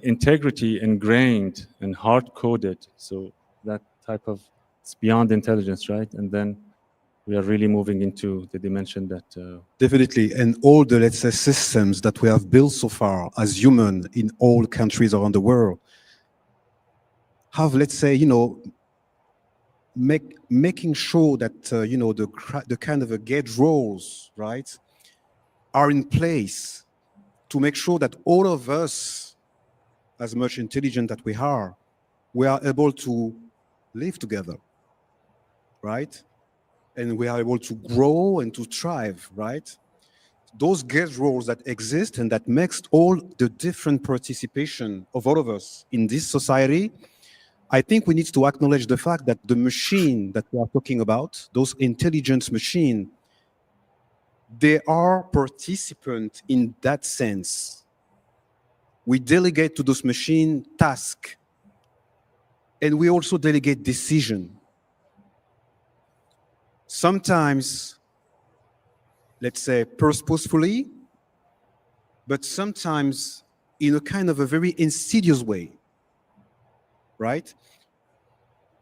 integrity ingrained and hard-coded, so that type of, it's beyond intelligence, right? And then we are really moving into the dimension that... Definitely, and all the, let's say, systems that we have built so far as human in all countries around the world have, let's say, making sure that, the kind of gauge roles, right, are in place to make sure that all of us, as much intelligent that we are able to live together, right? And we are able to grow and to thrive, right? Those gauge roles that exist and that makes all the different participation of all of us in this society, I think we need to acknowledge the fact that the machine that we are talking about, those intelligence machines, they are participants in that sense. We delegate to those machines tasks, and we also delegate decision. Sometimes, let's say, purposefully, but sometimes in a kind of a very insidious way, right?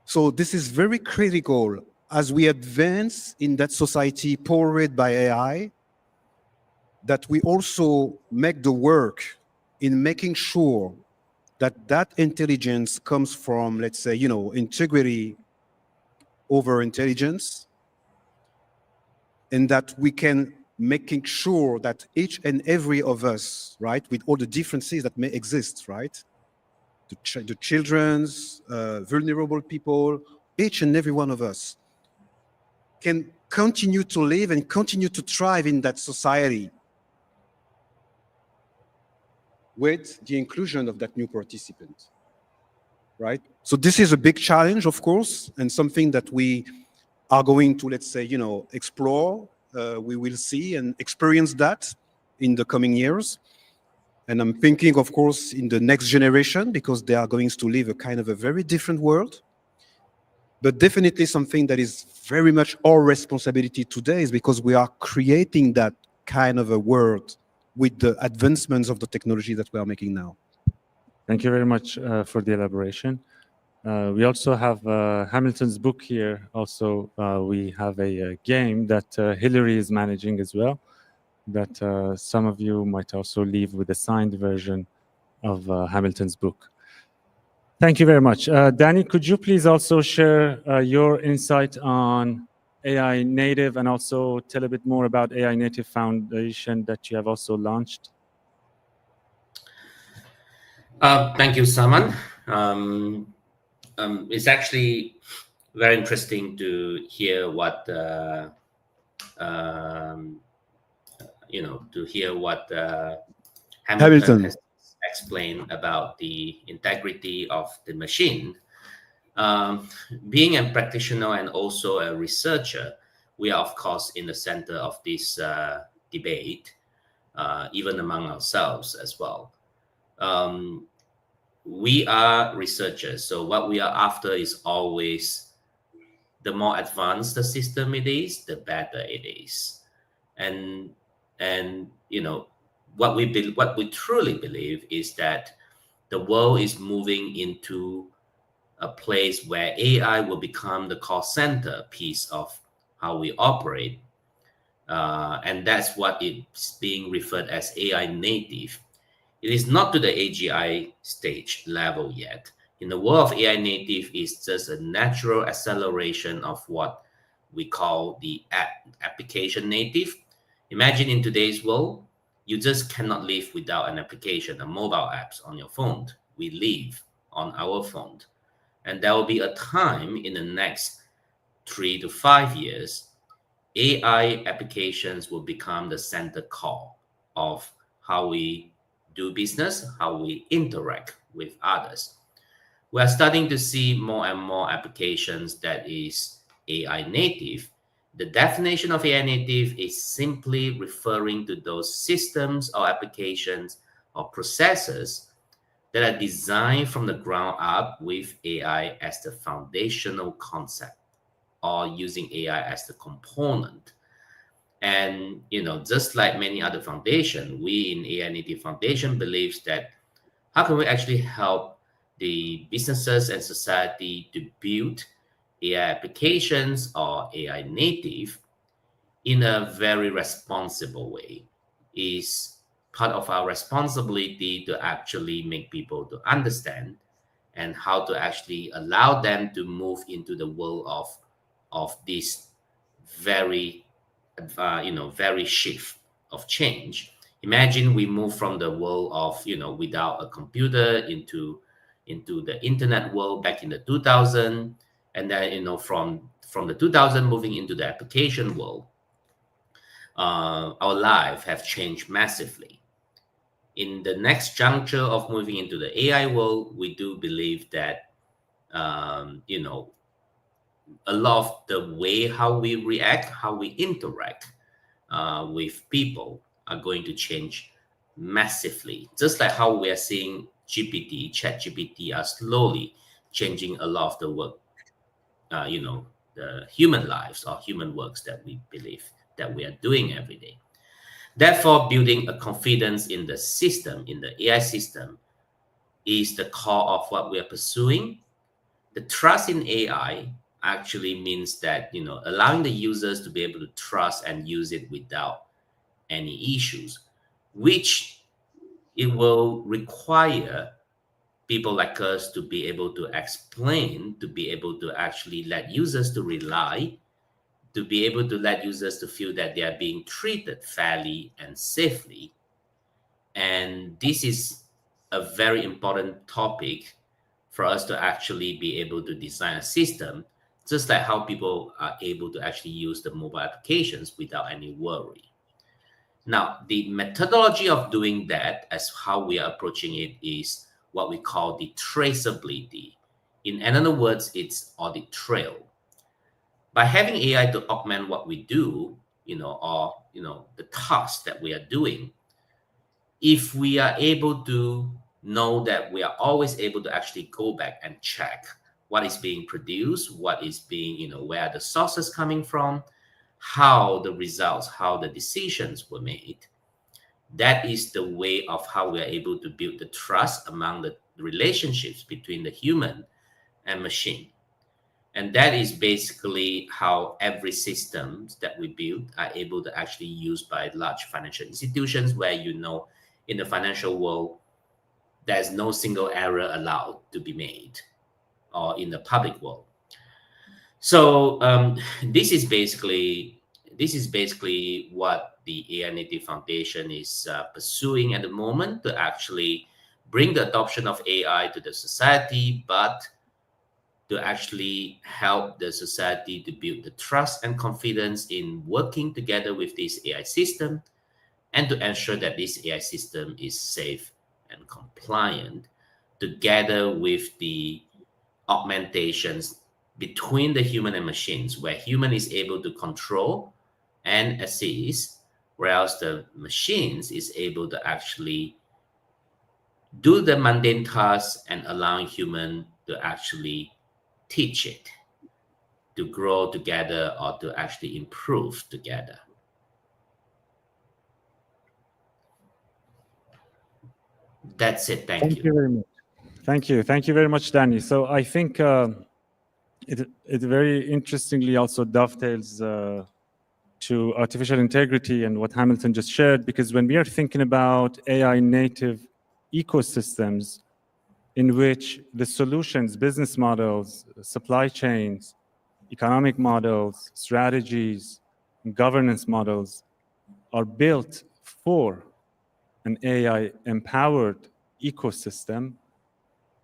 So this is very critical as we advance in that society powered by AI, that we also make the work in making sure that that intelligence comes from, let's say, integrity over intelligence, and that we can making sure that each and every of us, right, with all the differences that may exist, right, the children's, vulnerable people, each and every one of us can continue to live and continue to thrive in that society with the inclusion of that new participant, right? So this is a big challenge, of course, and something that we are going to, let's say, explore. We will see and experience that in the coming years. And I'm thinking, of course, in the next generation, because they are going to live a kind of a very different world. But definitely something that is very much our responsibility today is because we are creating that kind of a world with the advancements of the technology that we are making now. Thank you very much for the elaboration. We also have Hamilton's book here. Also, we have a game that Hillary is managing as well, that some of you might also leave with a signed version of Hamilton's book. Thank you very much. Danny, could you please also share your insight on AI native and also tell a bit more about AI native foundation that you have also launched? Thank you, Saman. It's actually very interesting to hear what Hamilton has explained about the integrity of the machine. Being a practitioner and also a researcher, we are, of course, in the center of this debate, even among ourselves as well. We are researchers, so what we are after is always the more advanced the system it is, the better it is. And what we truly believe is that the world is moving into a place where AI will become the core center piece of how we operate. And that's what it's being referred as AI native. It is not to the AGI stage level yet. In the world of AI native, is just a natural acceleration of what we call the application native. Imagine in today's world, you just cannot live without an application, a mobile apps on your phone. We live on our phone. And there will be a time in the next 3 to 5 years, AI applications will become the center core of how we do business, how we interact with others. We're starting to see more and more applications that is AI native. The definition of AI native is simply referring to those systems or applications or processes that are designed from the ground up with AI as the foundational concept or using AI as the component. And just like many other foundations, we in AI Native Foundation believes that how can we actually help the businesses and society to build AI applications or AI native in a very responsible way is part of our responsibility to actually make people to understand and how to actually allow them to move into the world of this very very shift of change. Imagine we move from the world of without a computer into the internet world back in the 2000, and then from the 2000 moving into the application world. Our life have changed massively. In the next juncture of moving into the AI world, we do believe that a lot of the way how we react, how we interact with people are going to change massively. Just like how we are seeing ChatGPT are slowly changing a lot of the work, the human lives or human works that we believe that we are doing every day. Therefore, building a confidence in the system, in the AI system, is the core of what we are pursuing. The trust in AI actually means that allowing the users to be able to trust and use it without any issues. which it will require people like us to be able to explain, to be able to actually let users to rely, to be able to let users to feel that they are being treated fairly and safely. And this is a very important topic for us to actually be able to design a system, just like how people are able to actually use the mobile applications without any worry. Now, the methodology of doing that, as how we are approaching it, is what we call the traceability. In other words, it's audit trail. By having AI to augment what we do, the tasks that we are doing, if we are able to know that we are always able to actually go back and check what is being produced, what is being, where the sources coming from, how the results, how the decisions were made, that is the way of how we are able to build the trust among the relationships between the human and machine. And that is basically how every system that we build are able to actually use by large financial institutions, where in the financial world, there's no single error allowed to be made, or in the public world. So this is basically what the AI Native Foundation is pursuing at the moment, to actually bring the adoption of AI to the society, but to actually help the society to build the trust and confidence in working together with this AI system, and to ensure that this AI system is safe and compliant, together with the augmentations between the human and machines, where human is able to control and assist, whereas the machines is able to actually do the mundane tasks and allowing human to actually teach it, to grow together, or to actually improve together. That's it. Thank you. very much. Thank you very much, Danny. So I think it very interestingly also dovetails to artificial integrity and what Hamilton just shared, because when we are thinking about AI native ecosystems in which the solutions, business models, supply chains, economic models, strategies, governance models are built for an AI-empowered ecosystem,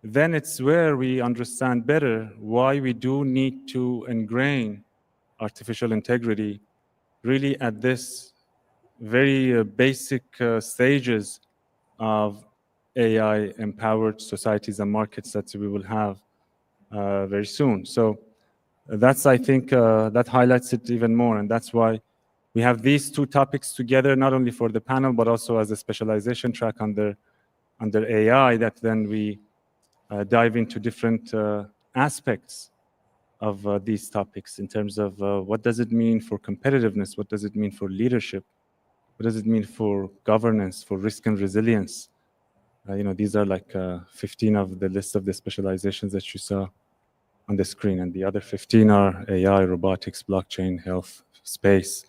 then it's where we understand better why we do need to ingrain artificial integrity really at this very basic stages of AI-empowered societies and markets that we will have very soon. So that's, I think, that highlights it even more, and that's why we have these two topics together, not only for the panel, but also as a specialization track under AI, that then we dive into different aspects of these topics in terms of what does it mean for competitiveness, what does it mean for leadership, what does it mean for governance, for risk and resilience. These are like 15 of the list of the specializations that you saw on the screen, and the other 15 are AI, robotics, blockchain, health, space,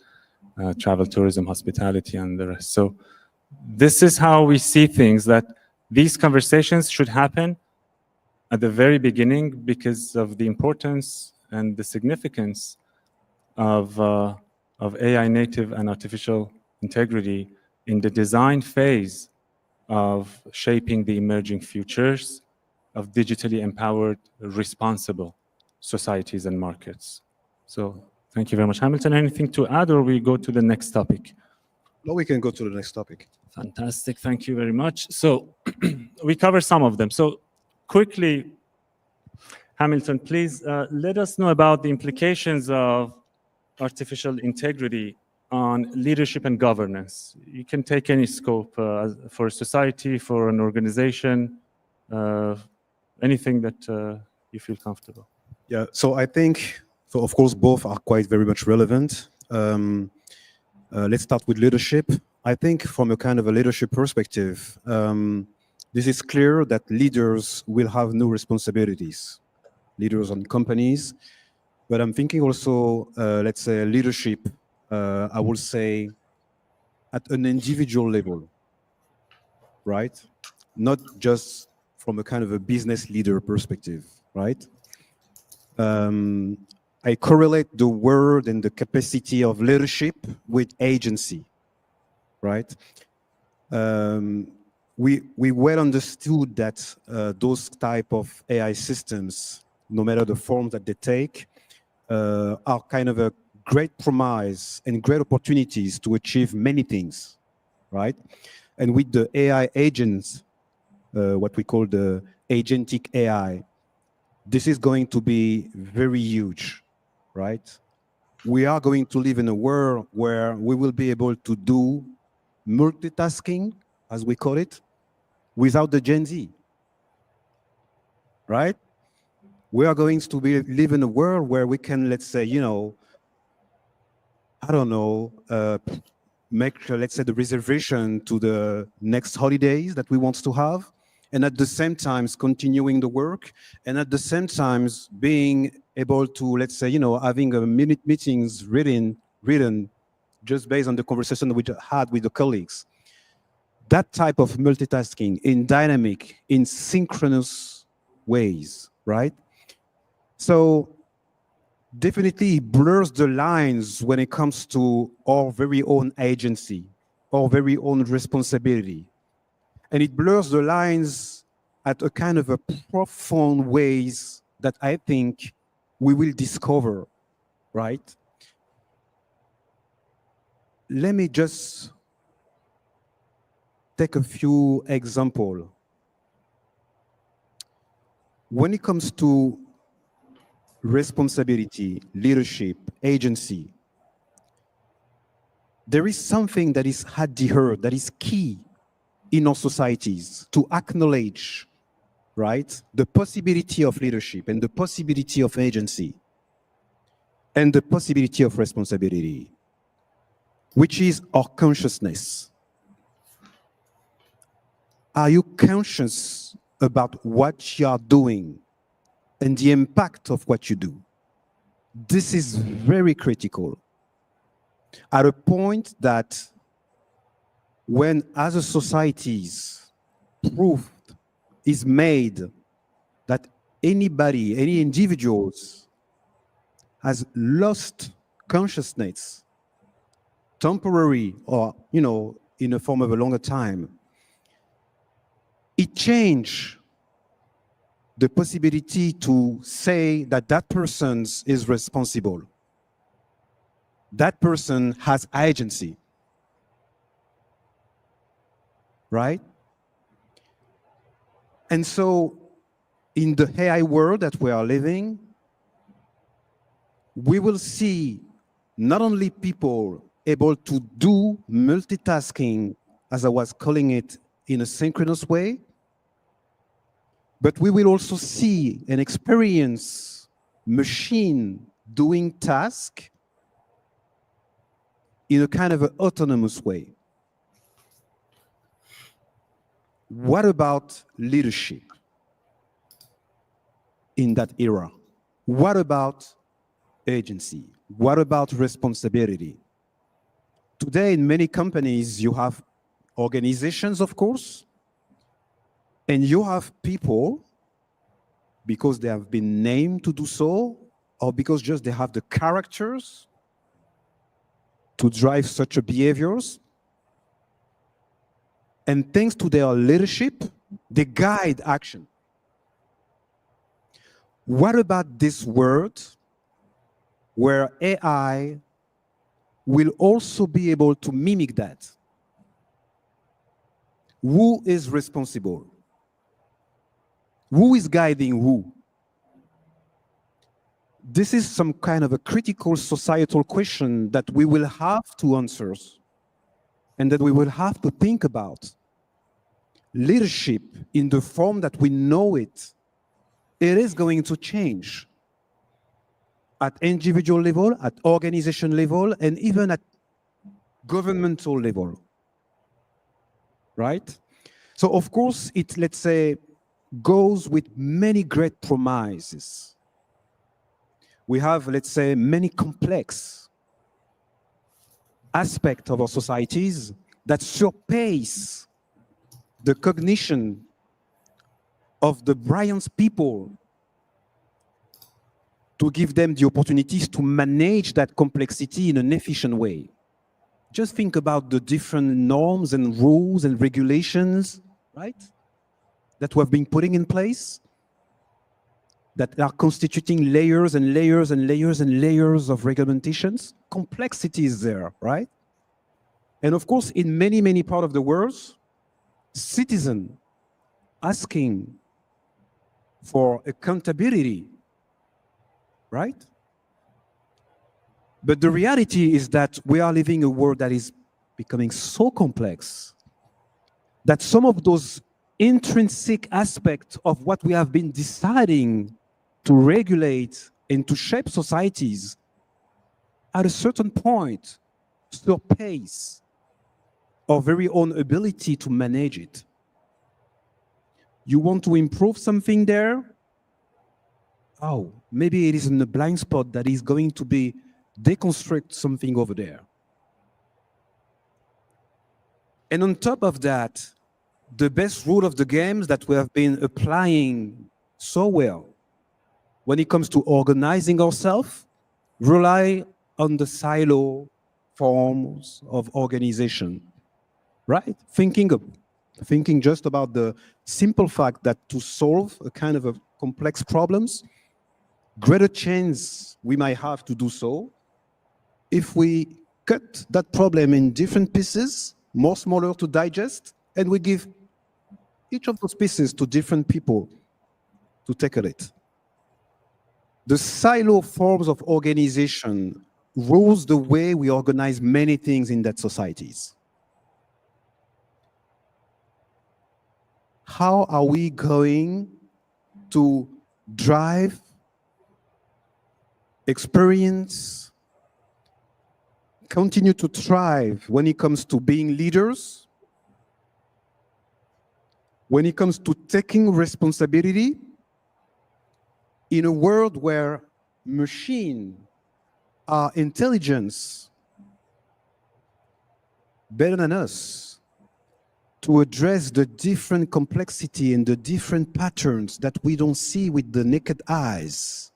travel, tourism, hospitality, and the rest. So this is how we see things, that these conversations should happen at the very beginning because of the importance and the significance of AI native and artificial integrity in the design phase of shaping the emerging futures of digitally empowered, responsible societies and markets. So thank you very much. Hamilton, anything to add, or we go to the next topic? No, we can go to the next topic. Fantastic, thank you very much. So we cover some of them. So quickly, Hamilton, please let us know about the implications of artificial integrity on leadership and governance. You can take any scope for society, for an organization, anything that you feel comfortable. Yeah, so I think, so of course, both are quite very much relevant. Let's start with leadership. I think from a kind of a leadership perspective, this is clear that leaders will have new responsibilities, leaders on companies, but I'm thinking also, let's say leadership, I would say at an individual level. right? Not just from a kind of a business leader perspective, right? I correlate the word and the capacity of leadership with agency, right? We well understood that those type of AI systems, no matter the form that they take, are kind of a great promise and great opportunities to achieve many things, right? And with the AI agents, what we call the agentic AI, this is going to be very huge, right? We are going to live in a world where we will be able to do multitasking, as we call it, without the Gen Z, right? We are going to live in a world where we can, let's say, I don't know, make, let's say, the reservation to the next holidays that we want to have, and at the same time continuing the work, and at the same time being able to, let's say, having a minute meetings written just based on the conversation we had with the colleagues. That type of multitasking in dynamic, in synchronous ways, right? So definitely blurs the lines when it comes to our very own agency, our very own responsibility. And it blurs the lines at a kind of a profound ways that I think we will discover, right? Let me just take a few examples. When it comes to responsibility, leadership, agency, there is something that is at the heart, that is key in our societies to acknowledge, right, the possibility of leadership and the possibility of agency and the possibility of responsibility, which is our consciousness. Are you conscious about what you are doing and the impact of what you do? This is very critical. At a point that when as a societies proof is made that anybody, any individuals has lost consciousness, temporary or, in a form of a longer time, it changed the possibility to say that that person is responsible. That person has agency, right? And so in the AI world that we are living, we will see not only people able to do multitasking, as I was calling it, in a synchronous way, but we will also see and experience machine doing tasks in a kind of an autonomous way. What about leadership in that era? What about agency? What about responsibility? Today, in many companies, you have organizations, of course, and you have people, because they have been named to do so, or because just they have the characters to drive such behaviors. And thanks to their leadership, they guide action. What about this world where AI will also be able to mimic that? Who is responsible? Who is guiding who? This is some kind of a critical societal question that we will have to answer and that we will have to think about. Leadership in the form that we know it, it is going to change at individual level, at organization level, and even at governmental level, right? So of course, it, let's say, goes with many great promises. We have, let's say, many complex aspects of our societies that surpass the cognition of the brilliant people, to give them the opportunities to manage that complexity in an efficient way. Just think about the different norms and rules and regulations, right, that we have been putting in place, that are constituting layers and layers and layers and layers of regulations. Complexity is there, right? And of course, in many, many parts of the world, citizens asking for accountability, right? But the reality is that we are living in a world that is becoming so complex that some of those intrinsic aspects of what we have been deciding to regulate and to shape societies at a certain point surpass our very own ability to manage it. You want to improve something there? Oh, maybe it is in a blind spot that is going to be deconstruct something over there. And on top of that, the best rule of the games that we have been applying so well when it comes to organizing ourselves rely on the silo forms of organization, right? Thinking just about the simple fact that to solve a kind of a complex problems, greater chance we might have to do so if we cut that problem in different pieces, more smaller to digest, and we give each of those pieces to different people to tackle it. The silo forms of organization rules the way we organize many things in that societies. How are we going to drive, experience, continue to thrive when it comes to being leaders, when it comes to taking responsibility in a world where machines are intelligence better than us to address the different complexity and the different patterns that we don't see with the naked eyes,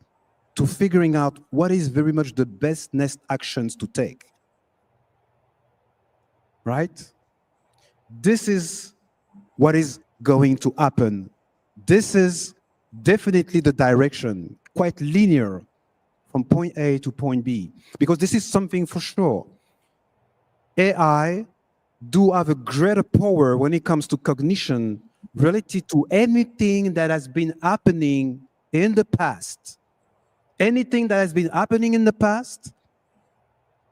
to figuring out what is very much the best next actions to take. Right? This is what is going to happen. This is definitely the direction, quite linear from point A to point B, because this is something for sure. AI do have a greater power when it comes to cognition related to anything that has been happening in the past. Anything that has been happening in the past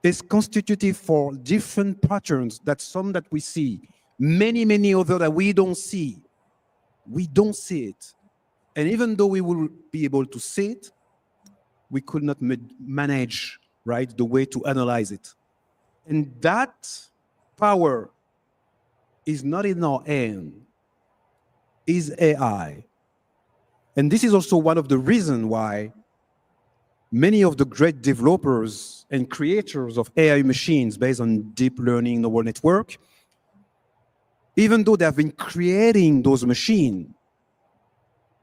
is constitutive for different patterns, that some that we see, many other that we don't see. We don't see it. And even though we will be able to see it, we could not manage, right, the way to analyze it. And that power is not in our hand, is AI. And this is also one of the reasons why many of the great developers and creators of AI machines based on deep learning neural network, even though they have been creating those machines,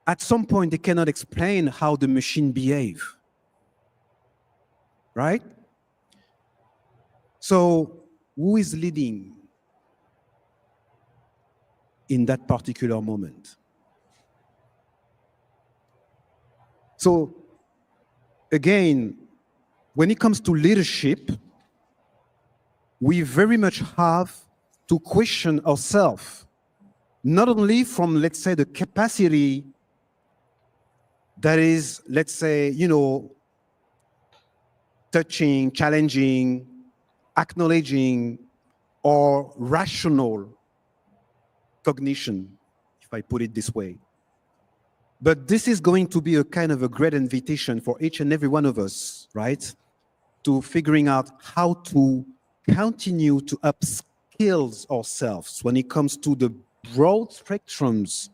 at some point they cannot explain how the machine behave, right? So who is leading in that particular moment? So again, when it comes to leadership, we very much have to question ourselves, not only from, let's say, the capacity that is, let's say, you know, touching, challenging, acknowledging, or rational cognition, if I put it this way. But this is going to be a kind of a great invitation for each and every one of us, right? To figuring out how to continue to upskill ourselves when it comes to the broad spectrums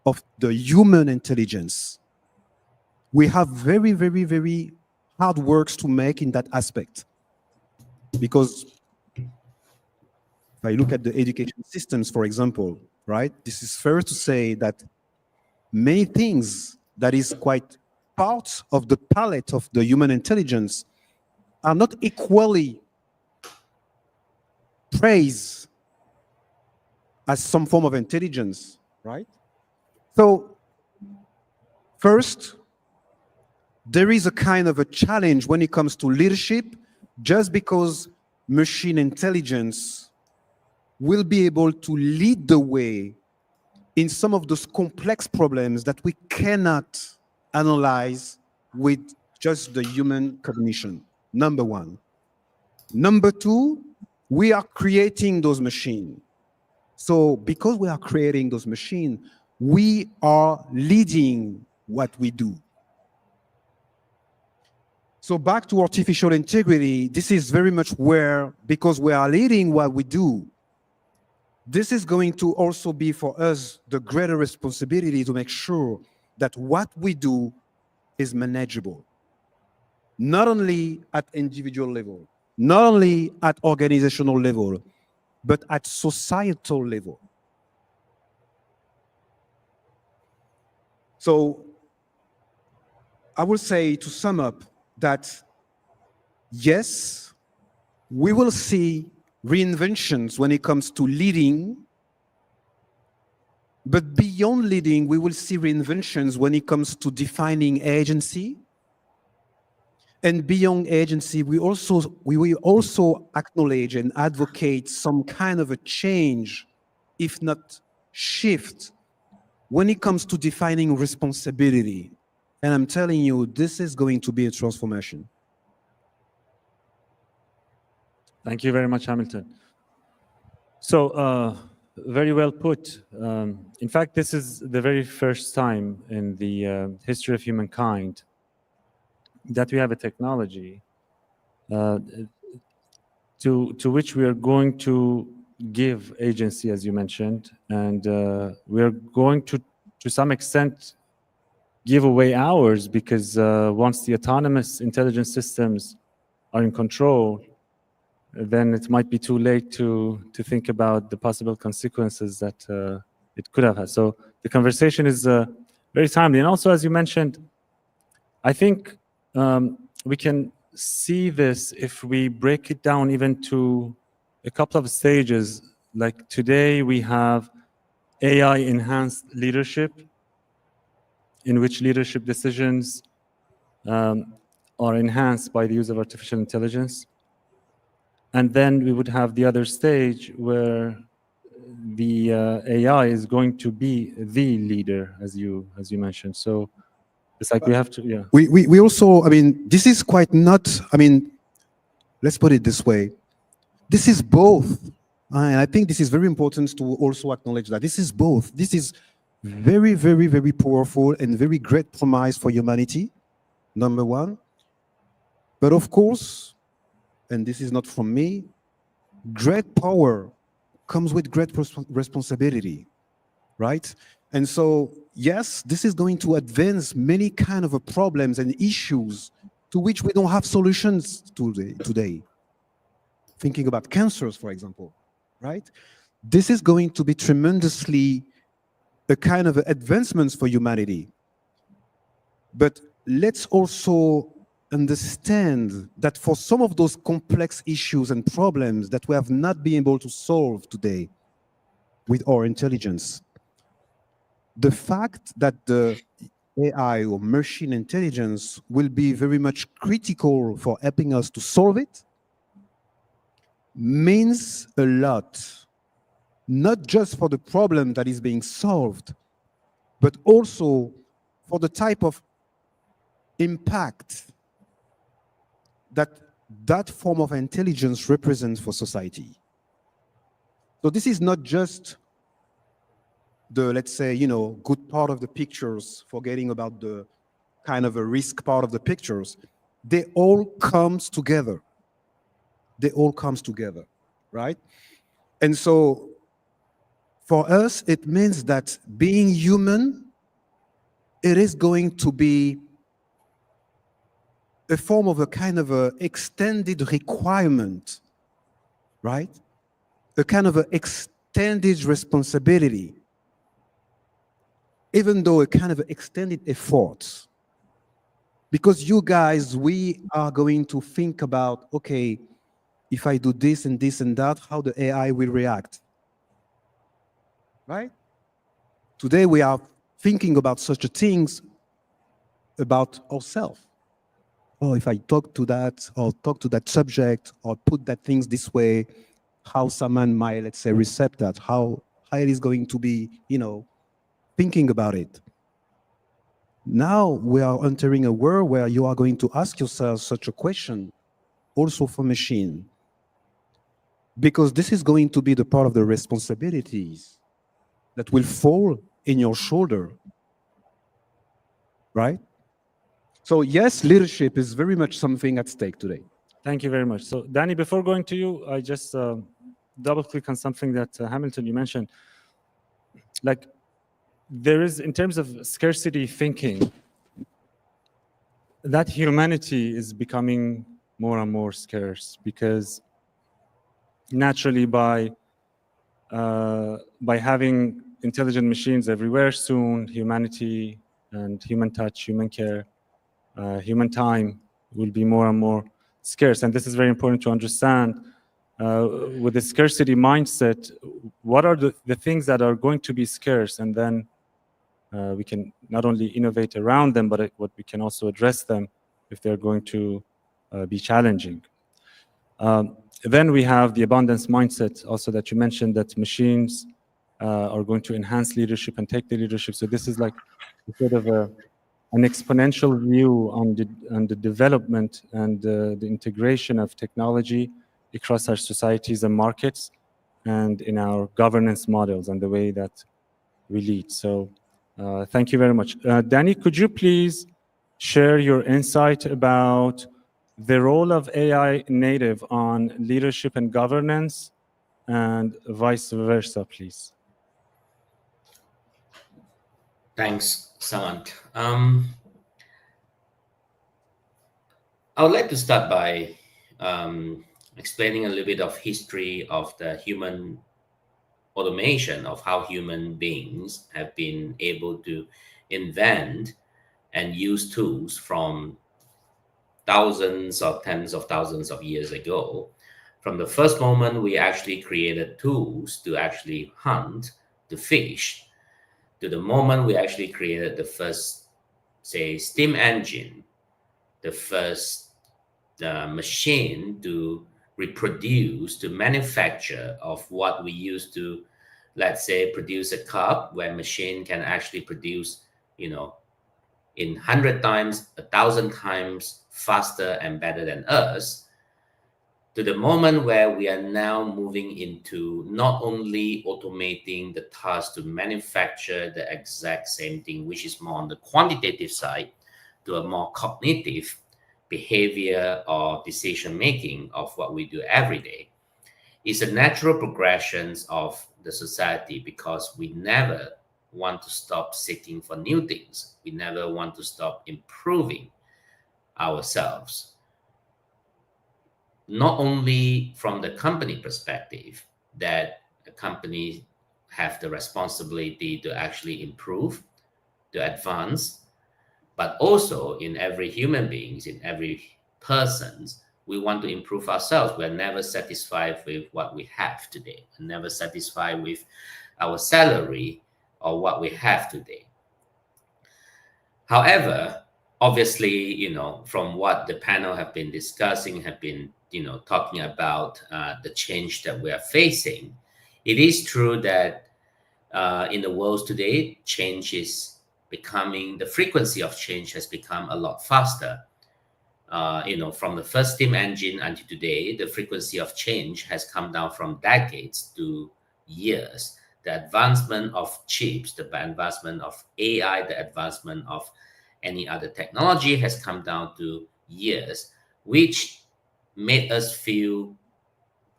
of the human intelligence. We have very hard works to make in that aspect. Because if I look at the education systems, for example, right? This is fair to say that many things that is quite part of the palette of the human intelligence are not equally praised as some form of intelligence, right? So first, there is a kind of a challenge when it comes to leadership, just because machine intelligence will be able to lead the way in some of those complex problems that we cannot analyze with just the human cognition, number one. Number two, we are creating those machines. So because we are creating those machines, we are leading what we do. So back to artificial integrity, this is very much where, because we are leading what we do, this is going to also be for us the greater responsibility to make sure that what we do is manageable. Not only at individual level, not only at organizational level, but at societal level. So I will say, to sum up, that yes, we will see reinventions when it comes to leading, but beyond leading, we will see reinventions when it comes to defining agency. And beyond agency, we will also acknowledge and advocate some kind of a change, if not shift, when it comes to defining responsibility. And I'm telling you, this is going to be a transformation. Thank you very much, Hamilton. So, very well put. In fact, this is the very first time in the history of humankind that we have a technology to which we are going to give agency, as you mentioned, and we are going to some extent, give away ours, because once the autonomous intelligence systems are in control, then it might be too late to think about the possible consequences that it could have had. So the conversation is very timely. And also, as you mentioned, I think we can see this if we break it down even to a couple of stages. Like today, we have AI-enhanced leadership, in which leadership decisions are enhanced by the use of artificial intelligence. And then we would have the other stage where the AI is going to be the leader, as you mentioned. So it's like we have to, yeah. We also, I mean, this is quite not, I mean, let's put it this way. This is both. And I think this is very important to also acknowledge that this is both. This is very, very, very powerful and very great promise for humanity, number one. But of course, and this is not from me, great power comes with great responsibility, right? And so, yes, this is going to advance many kind of problems and issues to which we don't have solutions today. Thinking about cancers, for example, right? This is going to be tremendously a kind of advancements for humanity. But let's also understand that for some of those complex issues and problems that we have not been able to solve today with our intelligence, the fact that the AI or machine intelligence will be very much critical for helping us to solve it means a lot, not just for the problem that is being solved, but also for the type of impact that that form of intelligence represents for society. So this is not just the, let's say, you know, good part of the pictures, forgetting about the kind of a risk part of the pictures. They all comes together. They all comes together, right? And so for us, it means that being human, it is going to be a form of a kind of a extended requirement, right? A kind of a extended extended responsibility, even though a kind of extended effort. Because you guys, we are going to think about, okay, if I do this and this and that, how the AI will react. Right? Today we are thinking about such things about ourselves. Oh, if I talk to that or talk to that subject or put that things this way, how someone might, let's say, receive that, how it is going to be, thinking about it. Now we are entering a world where you are going to ask yourself such a question, also for machine, because this is going to be the part of the responsibilities that will fall in your shoulder, right? So yes, leadership is very much something at stake today. Thank you very much. So, Danny, before going to you, I just double click on something that Hamilton, you mentioned. Like, there is, in terms of scarcity thinking, that humanity is becoming more and more scarce because naturally by having intelligent machines everywhere soon, humanity and human touch, human care, human time will be more and more scarce. And this is very important to understand. With the scarcity mindset, what are the things that are going to be scarce? And then we can not only innovate around them, but what we can also address them if they're going to be challenging. Then we have the abundance mindset also that you mentioned, that machines are going to enhance leadership and take the leadership. So this is like sort of an exponential view on the development and the integration of technology across our societies and markets and in our governance models and the way that we lead. So thank you very much. Danny, could you please share your insight about the role of AI native on leadership and governance and vice versa, please? Thanks, Samant. I would like to start by explaining a little bit of history of the human automation, of how human beings have been able to invent and use tools from thousands or tens of thousands of years ago. From the first moment we actually created tools to actually hunt, to fish, to the moment we actually created the first, say, steam engine, the first machine to reproduce, to manufacture of what we used to, let's say, produce a cup, where machine can actually produce, in 100 times, 1,000 times faster and better than us, to the moment where we are now moving into not only automating the task to manufacture the exact same thing, which is more on the quantitative side, to a more cognitive behavior or decision making of what we do every day. Is a natural progression of the society, because we never want to stop seeking for new things. We never want to stop improving ourselves. Not only from the company perspective, that a company have the responsibility to actually improve, to advance, but also in every human beings, in every persons, we want to improve ourselves. We're never satisfied with what we have today. We're never satisfied with our salary or what we have today. However, obviously, from what the panel have been discussing, have been, talking about the change that we are facing, it is true that in the world today, change is becoming, the frequency of change has become a lot faster. From the first steam engine until today, the frequency of change has come down from decades to years. The advancement of chips, the advancement of AI, the advancement of any other technology has come down to years, which made us feel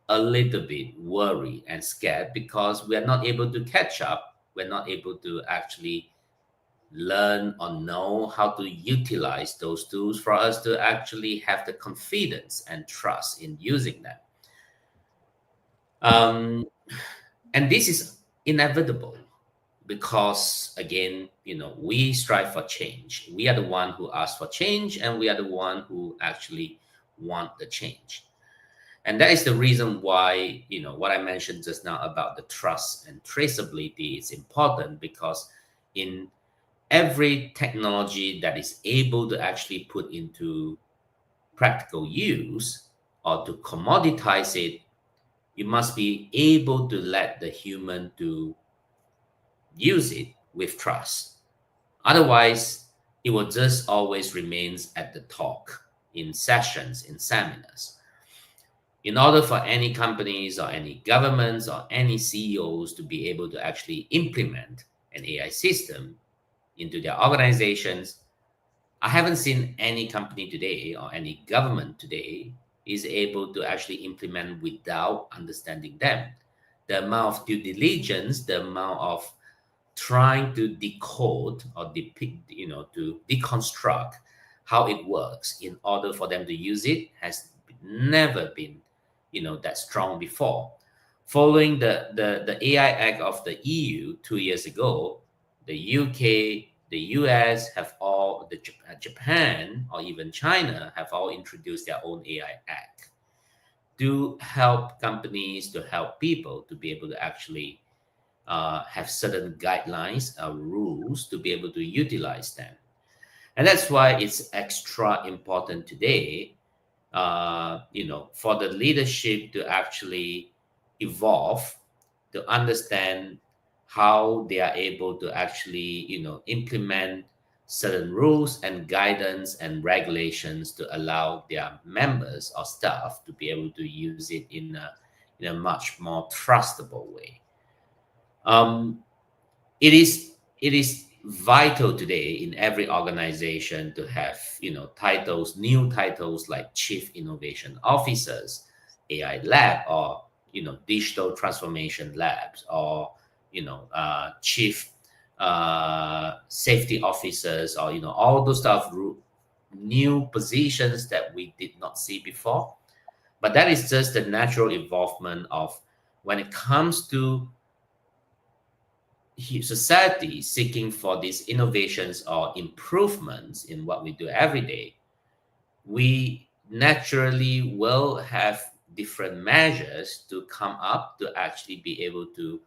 a little bit worried and scared, because we are not able to catch up. We're not able to actually learn or know how to utilize those tools for us to actually have the confidence and trust in using them. And this is inevitable because, again, we strive for change. We are the one who ask for change, and we are the one who actually want the change. And that is the reason why, what I mentioned just now about the trust and traceability is important, because in every technology that is able to actually put into practical use or to commoditize it, you must be able to let the human to use it with trust. Otherwise, it will just always remains at the talk, in sessions, in seminars. In order for any companies or any governments or any CEOs to be able to actually implement an AI system into their organizations, I haven't seen any company today or any government today is able to actually implement without understanding them. The amount of due diligence, the amount of trying to decode or depict, to deconstruct how it works in order for them to use it has never been, that strong before. Following the AI Act of the EU 2 years ago, the UK, the US have all, Japan or even China have all introduced their own AI Act to help companies, to help people to be able to actually have certain guidelines or rules to be able to utilize them. And that's why it's extra important today, for the leadership to actually evolve, to understand how they are able to actually, implement certain rules and guidance and regulations to allow their members or staff to be able to use it in a much more trustable way. Um, it is vital today in every organization to have titles, new titles like chief innovation officers, AI lab, or digital transformation labs, or chief safety officers, or all those stuff, new positions that we did not see before. But that is just the natural evolvement of when it comes to society seeking for these innovations or improvements in what we do every day. We naturally will have different measures to come up to actually be able to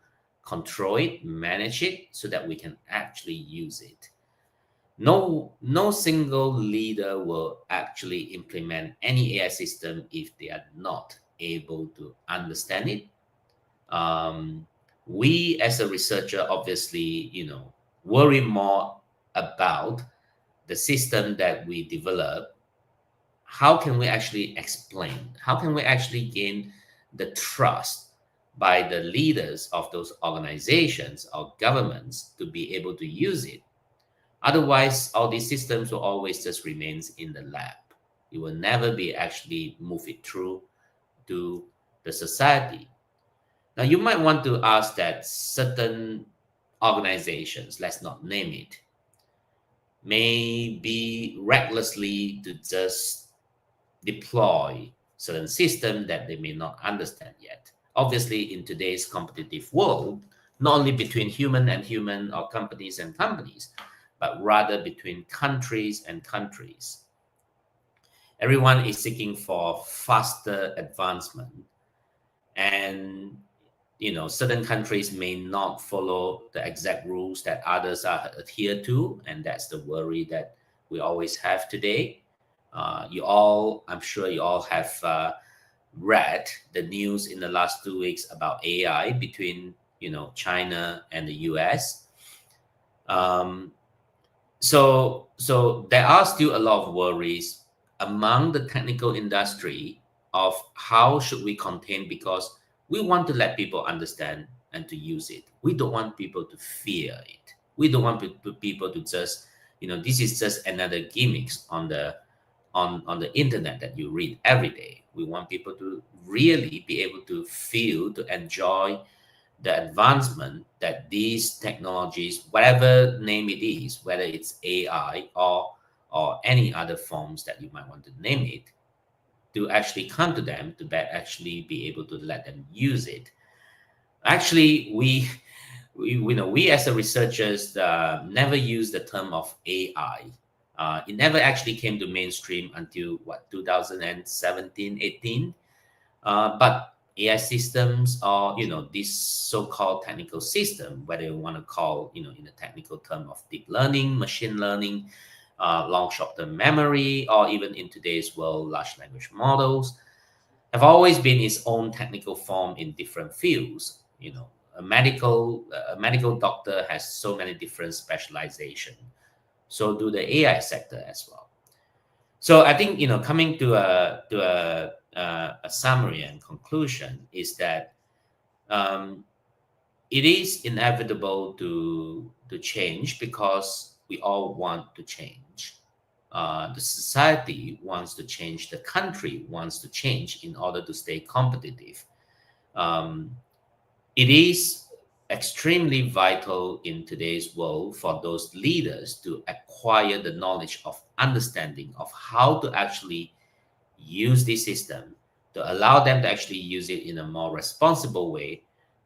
control it, manage it, so that we can actually use it. No single leader will actually implement any AI system if they are not able to understand it. um, we as a researcher obviously worry more about the system that we develop. How can we actually explain, how can we actually gain the trust by the leaders of those organizations or governments to be able to use it? Otherwise, all these systems will always just remains in the lab. It will never be actually move it through to the society. Now, you might want to ask that certain organizations, let's not name it, may be recklessly to just deploy certain system that they may not understand yet. Obviously, in today's competitive world, not only between human and human or companies and companies, but rather between countries and countries. Everyone is seeking for faster advancement, and certain countries may not follow the exact rules that others are adhered to, and that's the worry that we always have today. I'm sure you all have read the news in the last 2 weeks about AI between China and the US. Um, so there are still a lot of worries among the technical industry of how should we contain, because we want to let people understand and to use it. We don't want people to fear it. We don't want people to just, this is just another gimmicks on the internet that you read every day. We want people to really be able to feel, to enjoy the advancement that these technologies, whatever name it is, whether it's AI or any other forms that you might want to name it, to actually come to them, to actually be able to let them use it. Actually, we as a researchers never use the term of AI. It never actually came to mainstream until what 2017, 18. But AI systems, or this so-called technical system, whether you want to call in the technical term of deep learning, machine learning, long short-term memory, or even in today's world, large language models, have always been its own technical form in different fields. A medical doctor has so many different specialization. So do the AI sector as well. So I think coming to a summary and conclusion is that um, it is inevitable to change because we all want to change. The society wants to change. The country wants to change in order to stay competitive. Um, it is extremely vital in today's world for those leaders to acquire the knowledge of understanding of how to actually use this system, to allow them to actually use it in a more responsible way,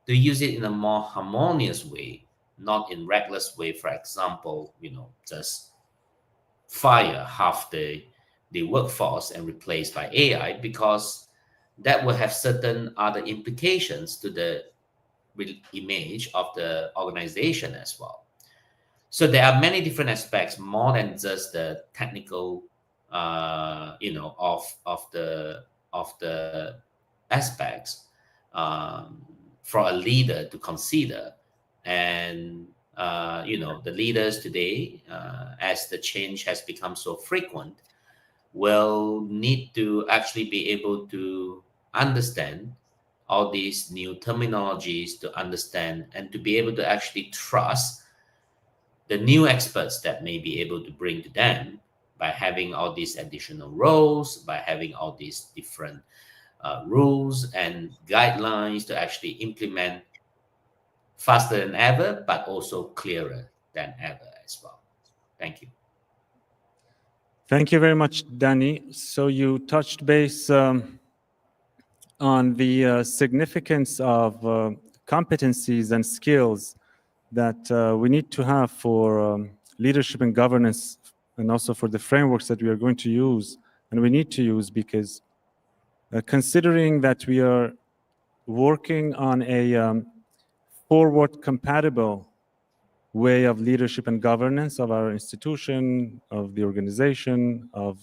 to use it in a more harmonious way, not in reckless way. For example, just fire half the workforce and replaced by AI, because that will have certain other implications to the image of the organization as well. So there are many different aspects more than just the technical, of the aspects for a leader to consider. And the leaders today, as the change has become so frequent, will need to actually be able to understand all these new terminologies, to understand and to be able to actually trust the new experts that may be able to bring to them, by having all these additional roles, by having all these different rules and guidelines to actually implement faster than ever, but also clearer than ever as well. Thank you. Thank you very much, Danny. So you touched base on the significance of competencies and skills that we need to have for leadership and governance, and also for the frameworks that we are going to use and we need to use, because considering that we are working on a forward compatible way of leadership and governance of our institution, of the organization, of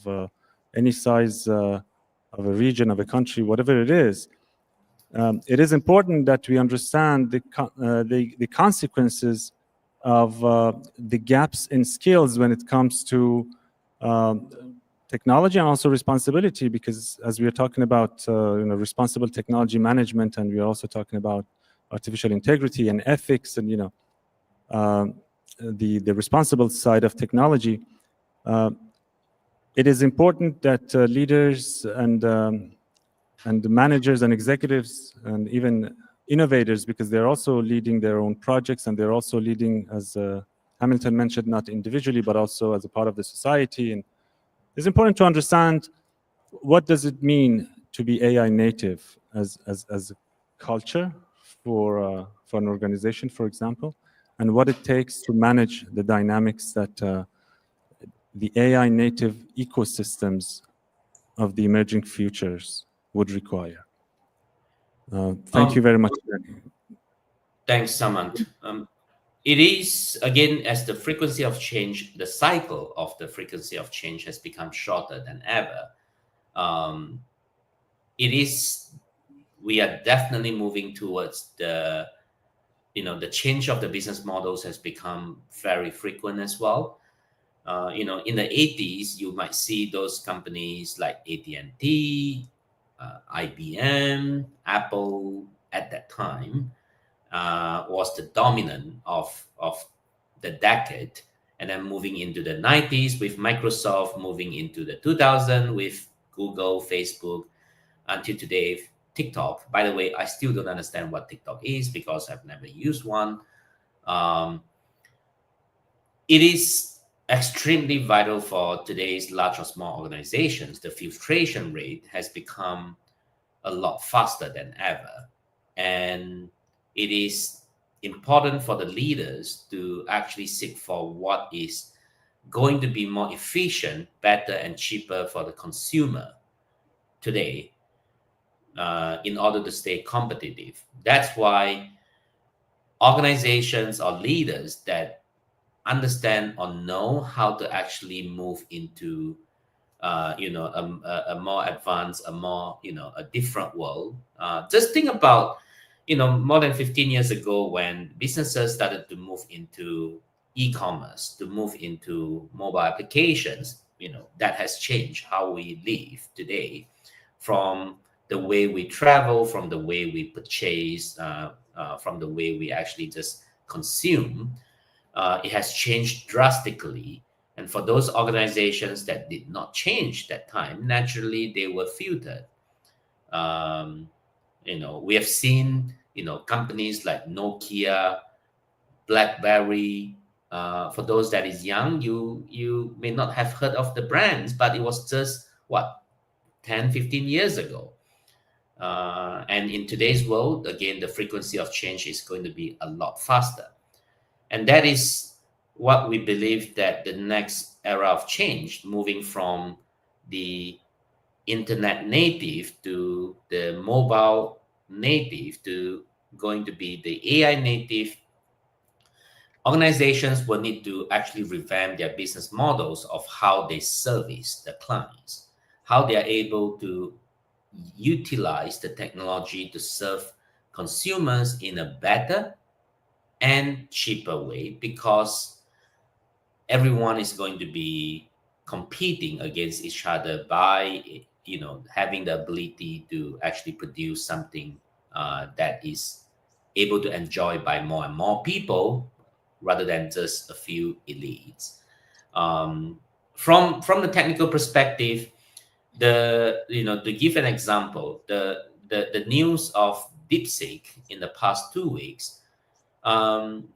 any size of a region, of a country, whatever it is, it is important that we understand the consequences of the gaps in skills when it comes to technology and also responsibility, because as we are talking about responsible technology management, and we are also talking about artificial integrity and ethics, and the responsible side of technology, it is important that leaders and managers and executives and even innovators, because they're also leading their own projects, and they're also leading, as Hamilton mentioned, not individually, but also as a part of the society. And it's important to understand, what does it mean to be AI native as a culture for an organization, for example, and what it takes to manage the dynamics that the AI native ecosystems of the emerging futures would require. Thank you very much. Thanks, Samant. It is, again, as the frequency of change, the cycle of the frequency of change has become shorter than ever. We are definitely moving towards the change of the business models has become very frequent as well. In the 80s, you might see those companies like AT&T, IBM, Apple at that time was the dominant of the decade. And then moving into the 90s with Microsoft, moving into the 2000s with Google, Facebook, until today, TikTok. By the way, I still don't understand what TikTok is because I've never used one. It is extremely vital for today's large or small organizations. The filtration rate has become a lot faster than ever. And it is important for the leaders to actually seek for what is going to be more efficient, better, and cheaper for the consumer today, in order to stay competitive. That's why organizations or leaders that understand or know how to actually move into a more advanced, a more, a different world. Just think about, more than 15 years ago when businesses started to move into e-commerce, to move into mobile applications, that has changed how we live today, from the way we travel, from the way we purchase, from the way we actually just consume. It has changed drastically. And for those organizations that did not change that time, naturally they were filtered. We have seen, companies like Nokia, BlackBerry. For those that is young, you may not have heard of the brands, but it was just what, 10, 15 years ago. And in today's world, again, the frequency of change is going to be a lot faster. And that is what we believe, that the next era of change, moving from the internet native to the mobile native to going to be the AI native, organizations will need to actually revamp their business models of how they service the clients, how they are able to utilize the technology to serve consumers in a better and cheaper way, because everyone is going to be competing against each other by having the ability to actually produce something that is able to enjoy by more and more people, rather than just a few elites. From the technical perspective, to give an example, the news of DeepSeek in the past 2 weeks, from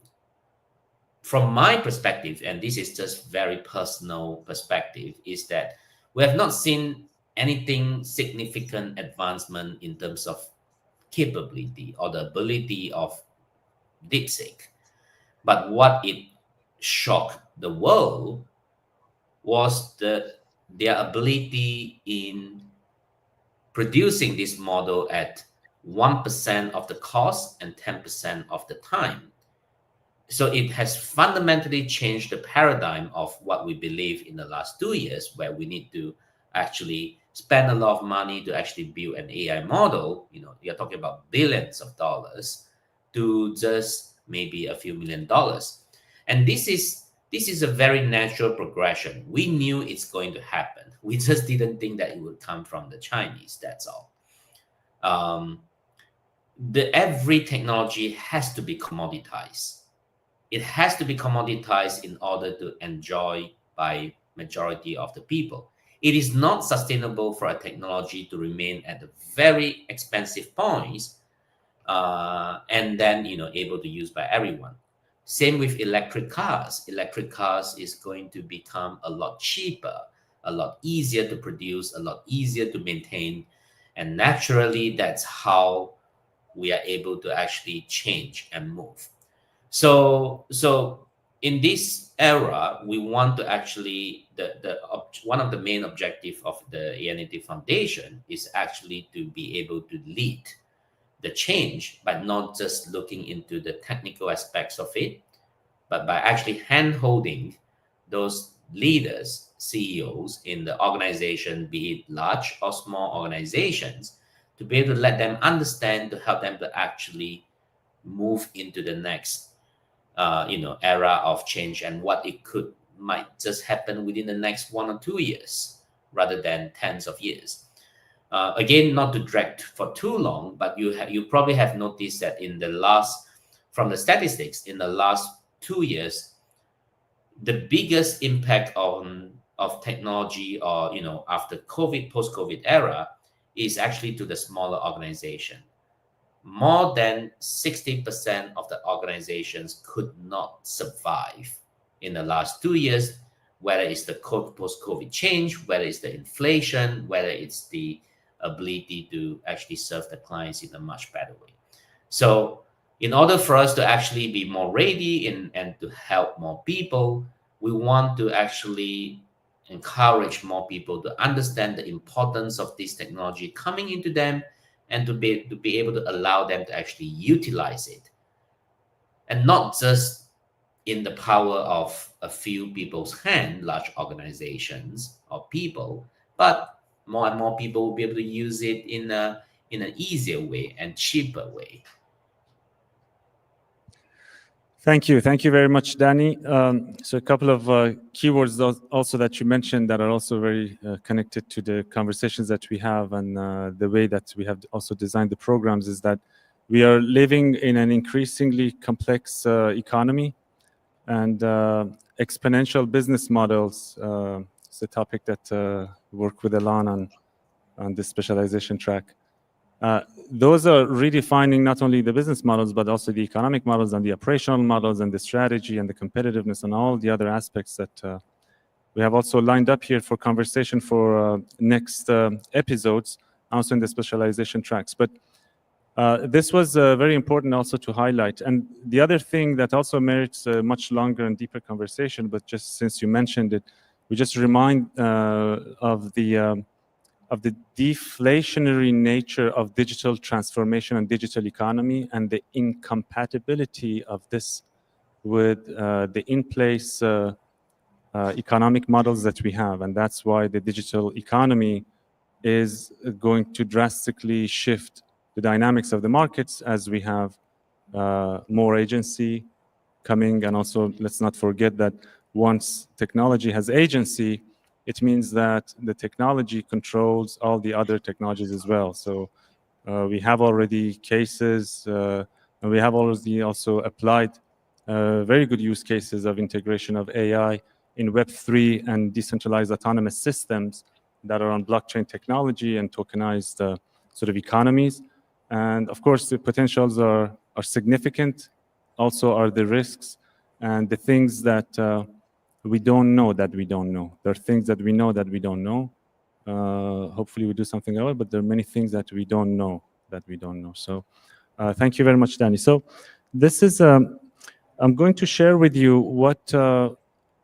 my perspective, and this is just very personal perspective, is that we have not seen anything significant advancement in terms of capability or the ability of DeepSeek. But what it shocked the world was their ability in producing this model at 1% of the cost and 10% of the time. So it has fundamentally changed the paradigm of what we believe in the last 2 years, where we need to actually spend a lot of money to actually build an AI model. You're talking about billions of dollars to just maybe a few $1,000,000. And this is a very natural progression. We knew it's going to happen. We just didn't think that it would come from the Chinese. That's all. Every technology has to be commoditized. It has to be commoditized in order to enjoy by majority of the people. It is not sustainable for a technology to remain at a very expensive points, and then able to use by everyone. Same with electric cars. Electric cars is going to become a lot cheaper, a lot easier to produce, a lot easier to maintain, and naturally that's how we are able to actually change and move. So in this era, we want to actually, one of the main objectives of the ANAT Foundation is actually to be able to lead the change by not just looking into the technical aspects of it, but by actually hand-holding those leaders, CEOs in the organization, be it large or small organizations, to be able to let them understand, to help them to actually move into the next era of change, and what it might just happen within the next 1 or 2 years rather than tens of years. Again, not to drag for too long, but you probably have noticed that from the statistics, in the last 2 years, the biggest impact of technology, or after COVID, post-COVID era, is actually to the smaller organization. More than 60% of the organizations could not survive in the last 2 years, whether it's the post-COVID change, whether it's the inflation, whether it's the ability to actually serve the clients in a much better way. So In order for us to actually be more ready and to help more people, we want to actually encourage more people to understand the importance of this technology coming into them and to be able to allow them to actually utilize it. And not just in the power of a few people's hand, large organizations or people, but more and more people will be able to use it in an easier way and cheaper way. Thank you. Thank you very much, Danny. So a couple of keywords also that you mentioned that are also very connected to the conversations that we have and the way that we have also designed the programs is that we are living in an increasingly complex economy, and exponential business models is a topic that we work with Elan on this specialization track. Those are redefining not only the business models, but also the economic models and the operational models and the strategy and the competitiveness and all the other aspects that we have also lined up here for conversation for next episodes, also in the specialization tracks. But this was very important also to highlight. And the other thing that also merits a much longer and deeper conversation, but just since you mentioned it, we just remind of the deflationary nature of digital transformation and digital economy and the incompatibility of this with the in-place economic models that we have. And that's why the digital economy is going to drastically shift the dynamics of the markets as we have more agency coming. And also, let's not forget that once technology has agency, it means that the technology controls all the other technologies as well. So we have already cases, and we have already also applied very good use cases of integration of AI in Web3 and decentralized autonomous systems that are on blockchain technology and tokenized sort of economies. And of course, the potentials are significant. Also are the risks and the things that we don't know that we don't know. There are things that we know that we don't know. Hopefully we do something about it, but there are many things that we don't know that we don't know. So thank you very much, Danny. So this is, I'm going to share with you what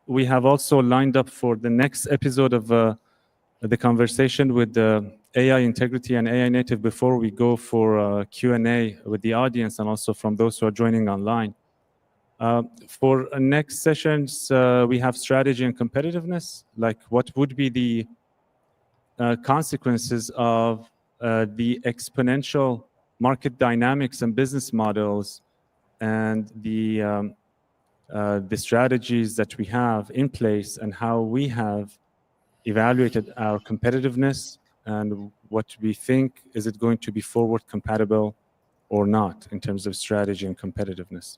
we have also lined up for the next episode of the conversation with AI integrity and AI native before we go for Q&A with the audience and also from those who are joining online. For next sessions, we have strategy and competitiveness, like what would be the consequences of the exponential market dynamics and business models and the strategies that we have in place and how we have evaluated our competitiveness and what we think is it going to be forward compatible or not in terms of strategy and competitiveness.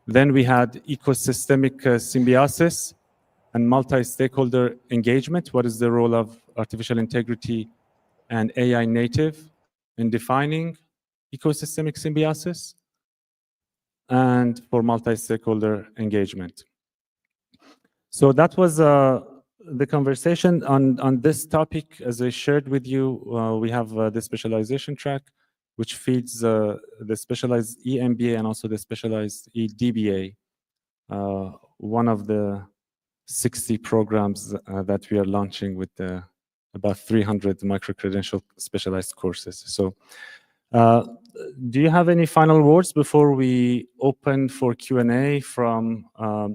Then we had ecosystemic symbiosis and multi-stakeholder engagement. What is the role of artificial integrity and AI native in defining ecosystemic symbiosis and for multi-stakeholder engagement? So that was the conversation on this topic. As I shared with you, we have the specialization track, which feeds the specialized eMBA and also the specialized eDBA, one of the 60 programs that we are launching with about 300 micro-credential specialized courses. So do you have any final words before we open for Q&A from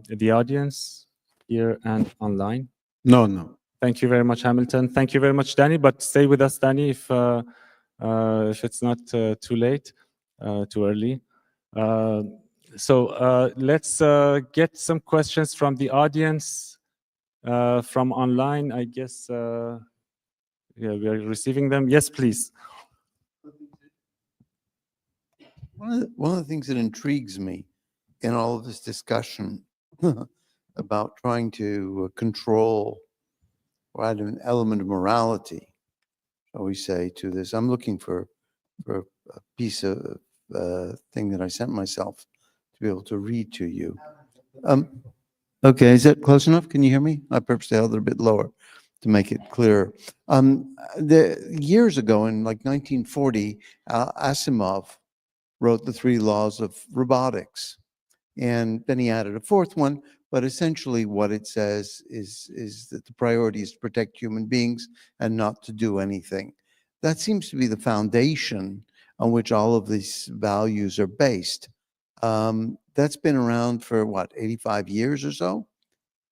the audience here and online? No. Thank you very much, Hamilton. Thank you very much, Danny. But stay with us, Danny, if it's not too late, too early. So let's get some questions from the audience, from online. I guess, yeah, we are receiving them. Yes, please. One of the things that intrigues me in all of this discussion about trying to control or add an element of morality, shall we say, to this. I'm looking for a piece of thing that I sent myself to be able to read to you. Okay, is that close enough? Can you hear me? I purposely held it a bit lower to make it clearer. Years ago, in like 1940, Asimov wrote the 3 laws of robotics. And then he added a 4th one, but essentially what it says is that the priority is to protect human beings and not to do anything. That seems to be the foundation on which all of these values are based. That's been around for what, 85 years or so?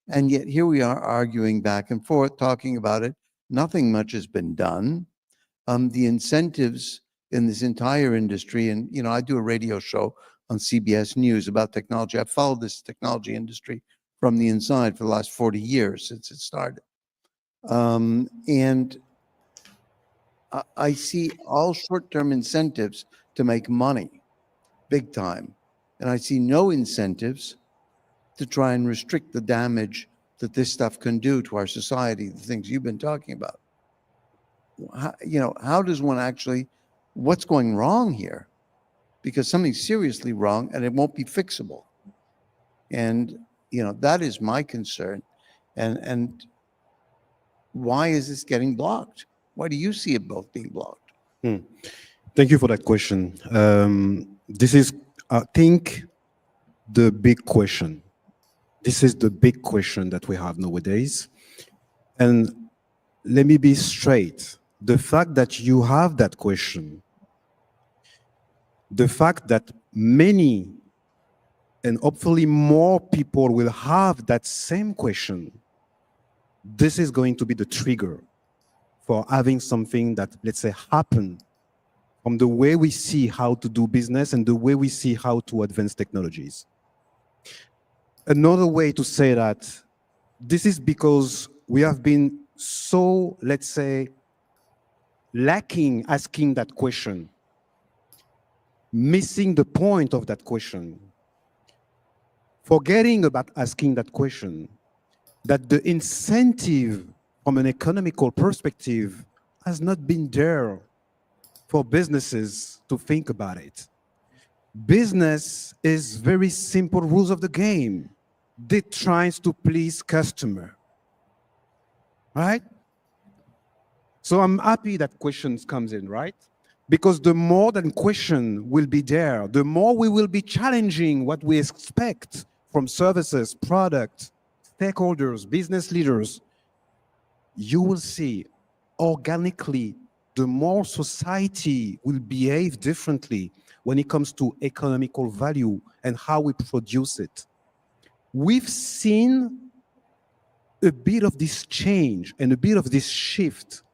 And yet here we are arguing back and forth, talking about it. Nothing much has been done. The incentives in this entire industry, and I do a radio show on CBS News about technology. I've followed this technology industry from the inside for the last 40 years since it started. And I see all short-term incentives to make money, big time. And I see no incentives to try and restrict the damage that this stuff can do to our society, the things you've been talking about. How does one actually, what's going wrong here? Because something's seriously wrong and it won't be fixable. And, that is my concern. And why is this getting blocked? Why do you see it both being blocked? Thank you for that question. This is, I think, the big question. This is the big question that we have nowadays. And let me be straight. The fact that you have that question, the fact that many and hopefully more people will have that same question, this is going to be the trigger for having something that, let's say, happen from the way we see how to do business and the way we see how to advance technologies. Another way to say that, this is because we have been so, let's say, lacking asking that question, missing the point of that question, forgetting about asking that question, that the incentive from an economical perspective has not been there for businesses to think about it. Business is very simple rules of the game. They tries to please customer, right? So I'm happy that questions comes in, right? Because the more that question will be there, the more we will be challenging what we expect from services, products, stakeholders, business leaders. You will see organically, the more society will behave differently when it comes to economical value and how we produce it. We've seen a bit of this change and a bit of this shift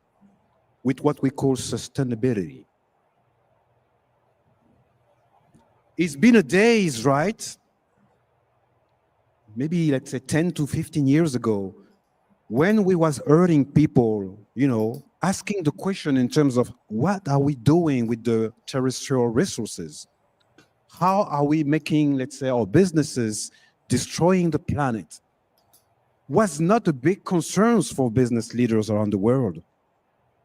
with what we call sustainability. It's been a days, right? Maybe let's say 10 to 15 years ago, when we was hurting people, asking the question in terms of what are we doing with the terrestrial resources? How are we making, let's say, our businesses destroying the planet? Was not a big concern for business leaders around the world.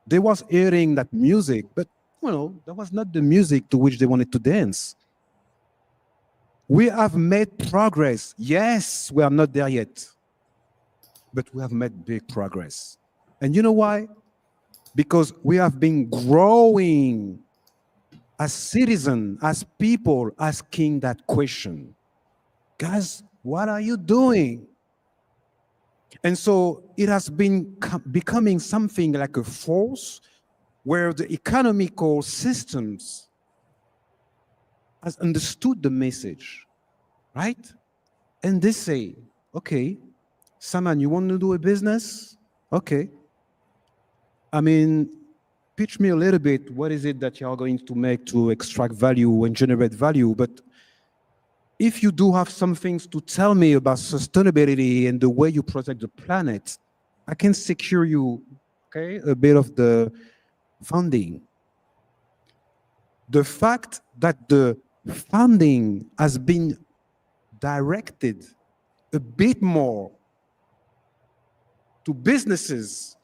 They was hearing that music, but that was not the music to which they wanted to dance. We have made progress. Yes, we are not there yet, but we have made big progress. And you know why? Because we have been growing as citizens, as people, asking that question. Guys, what are you doing? And so it has been becoming something like a force where the economical systems has understood the message, right? And they say, okay, Saman, you want to do a business? Okay. Pitch me a little bit, what is it that you're going to make to extract value and generate value? But if you do have some things to tell me about sustainability and the way you protect the planet, I can secure you, okay, a bit of the funding. The fact that the funding has been directed a bit more to businesses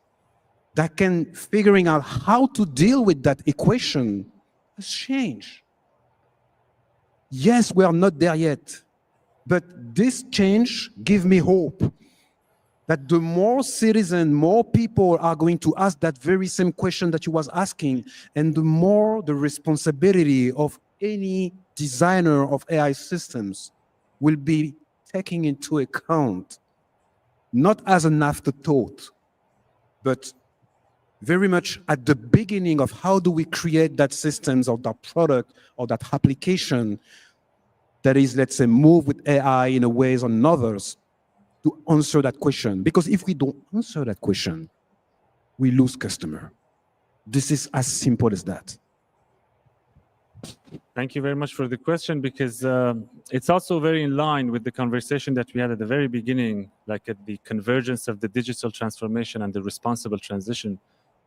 that can figuring out how to deal with that equation has changed. Yes, we are not there yet, but this change gives me hope that the more citizens, more people are going to ask that very same question that you was asking, and the more the responsibility of any designer of AI systems will be taking into account, not as an afterthought, but very much at the beginning of how do we create that systems or that product or that application that is, let's say, move with AI in a ways or others to answer that question. Because if we don't answer that question, we lose customer. This is as simple as that. Thank you very much for the question, because it's also very in line with the conversation that we had at the very beginning, like at the convergence of the digital transformation and the responsible transition.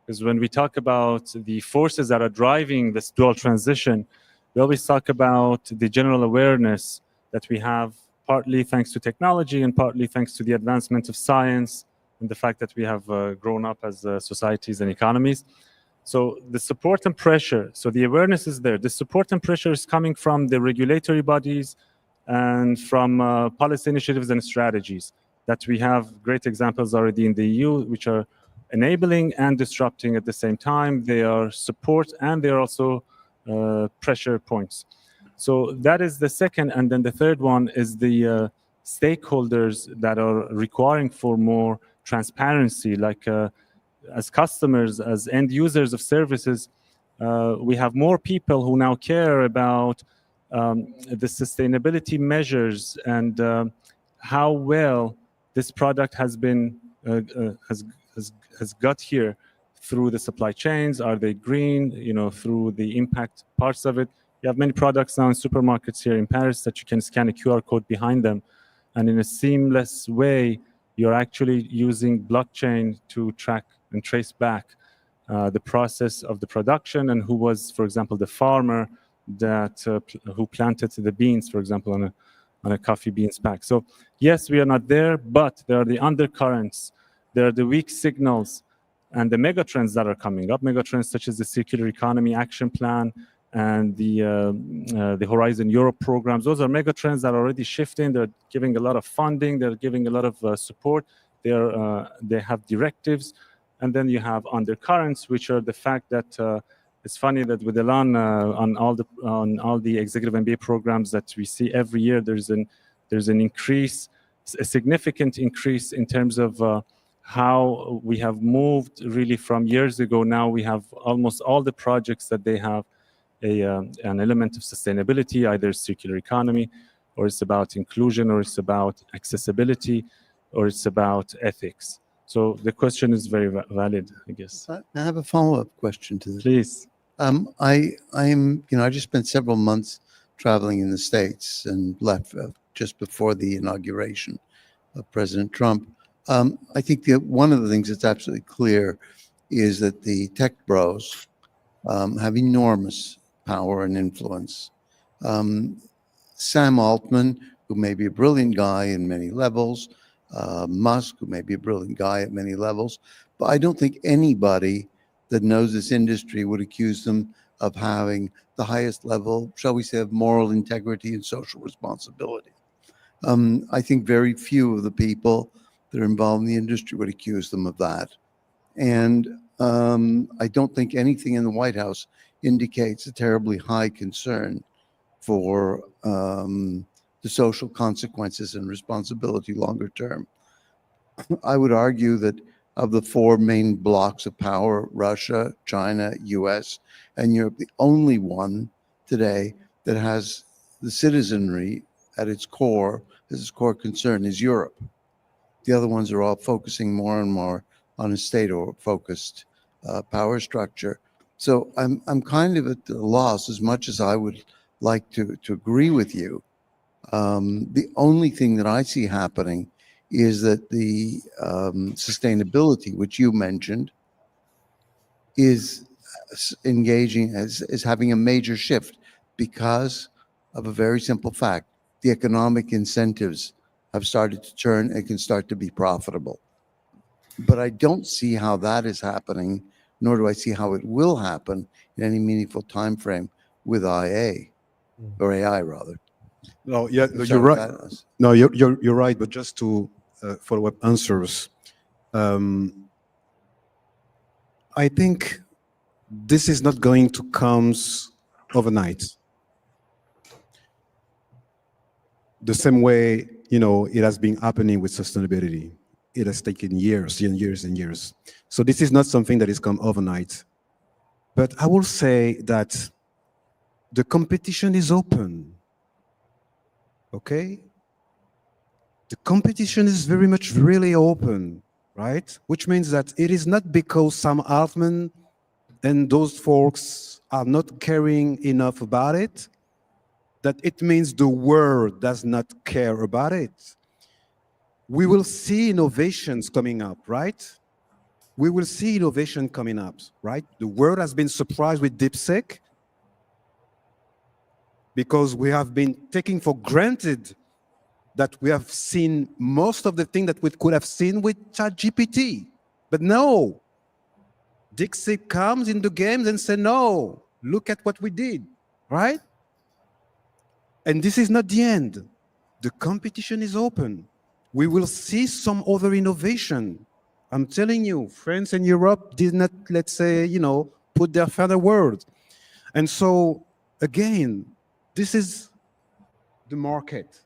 Because when we talk about the forces that are driving this dual transition, we always talk about the general awareness that we have, partly thanks to technology and partly thanks to the advancement of science and the fact that we have grown up as societies and economies. So the support and pressure, so the awareness is there. The support and pressure is coming from the regulatory bodies and from policy initiatives and strategies that we have great examples already in the EU, which are enabling and disrupting at the same time. They are support and they are also pressure points. So that is the second. And then the third one is the stakeholders that are requiring for more transparency, like as customers, as end users of services, we have more people who now care about the sustainability measures and how well this product has been has got here through the supply chains. Are they green? You know, through the impact parts of it. You have many products now in supermarkets here in Paris that you can scan a QR code behind them, and in a seamless way, you're actually using blockchain to track and trace back the process of the production and who was, for example, the farmer that who planted the beans, for example, on a coffee beans pack. So yes, we are not there, but there are the undercurrents, there are the weak signals, and the megatrends that are coming up. Megatrends such as the Circular Economy Action Plan and the Horizon Europe programs. Those are megatrends that are already shifting. They're giving a lot of funding. They're giving a lot of support. They have directives. And then you have undercurrents, which are the fact that it's funny that with Elan on all the executive MBA programs that we see every year, there's an increase, a significant increase in terms of how we have moved really from years ago. Now we have almost all the projects that they have an element of sustainability, either circular economy, or it's about inclusion, or it's about accessibility, or it's about ethics. So the question is very valid, I guess. I have a follow-up question to this. Please. I just spent several months traveling in the States and left just before the inauguration of President Trump. I think that one of the things that's absolutely clear is that the tech bros have enormous power and influence. Sam Altman, who may be a brilliant guy in many levels, Musk, who may be a brilliant guy at many levels, but I don't think anybody that knows this industry would accuse them of having the highest level, shall we say, of moral integrity and social responsibility. I think very few of the people that are involved in the industry would accuse them of that. And I don't think anything in the White House indicates a terribly high concern for the social consequences and responsibility longer term. I would argue that of the four main blocks of power, Russia, China, US, and Europe, the only one today that has the citizenry at its core, as its core concern, is Europe. The other ones are all focusing more and more on a state-focused power structure. So I'm kind of at a loss, as much as I would like to agree with you. The only thing that I see happening is that the sustainability, which you mentioned, is engaging, is having a major shift because of a very simple fact. The economic incentives have started to turn and can start to be profitable. But I don't see how that is happening, nor do I see how it will happen in any meaningful time frame with IA, or AI rather. No, yeah, you're right. No, you're right. But just to follow up answers, I think this is not going to come overnight. the same way, it has been happening with sustainability. It has taken years and years and years. So this is not something that has come overnight. But I will say that the competition is open. Okay? The competition is very much really open, right? Which means that it is not because Sam Altman and those folks are not caring enough about it, that it means the world does not care about it. We will see innovations coming up, right? We will see innovation coming up, right? The world has been surprised with DeepSeek because we have been taking for granted that we have seen most of the things that we could have seen with ChatGPT. But no, DeepSeek comes in the games and says, no, look at what we did, right? And this is not the end. The competition is open. We will see some other innovation. I'm telling you, France and Europe did not, let's say, put their final word. And so, again, this is the market.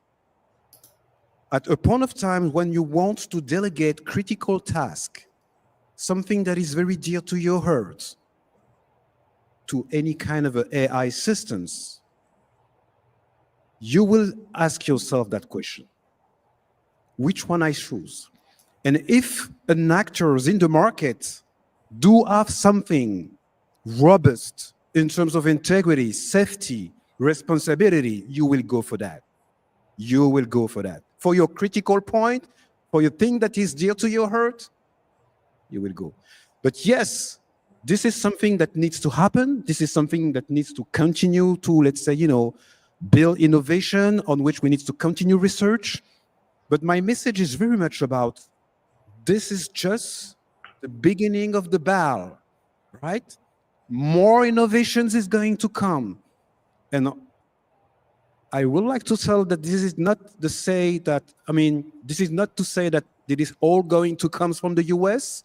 At a point of time when you want to delegate critical task, something that is very dear to your heart, to any kind of AI systems, you will ask yourself that question. Which one I choose? And if an actors in the market do have something robust in terms of integrity, safety, responsibility, you will go for that. You will go for that. For your critical point, for your thing that is dear to your heart, you will go. But yes, this is something that needs to happen. This is something that needs to continue to, let's say, build innovation on which we need to continue research. But my message is very much about this is just the beginning of the battle, right? More innovations is going to come. And I would like to tell that this is not to say that, this is not to say that it is all going to come from the US.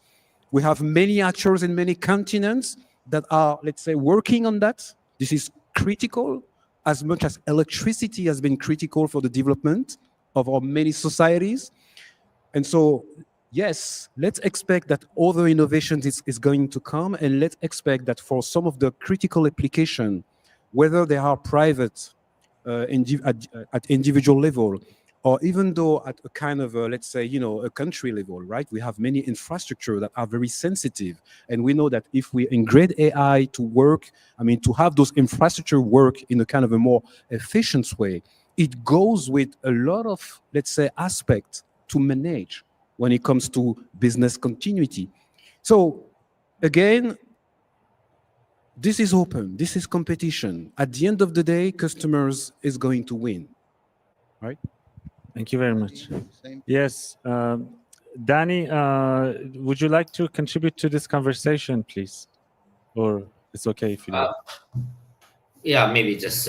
We have many actors in many continents that are, let's say, working on that. This is critical as much as electricity has been critical for the development of our many societies. And so, yes, let's expect that other innovations is going to come, and let's expect that for some of the critical application, whether they are private, at individual level, or even though at a kind of, let's say, a country level, right? We have many infrastructure that are very sensitive. And we know that if we integrate AI to work, to have those infrastructure work in a kind of a more efficient way, it goes with a lot of, let's say, aspects to manage when it comes to business continuity. So again, this is open, this is competition. At the end of the day, customers is going to win, right? Thank you very much. Yes, Danny, would you like to contribute to this conversation, please? Or it's okay if you don't. Yeah, maybe just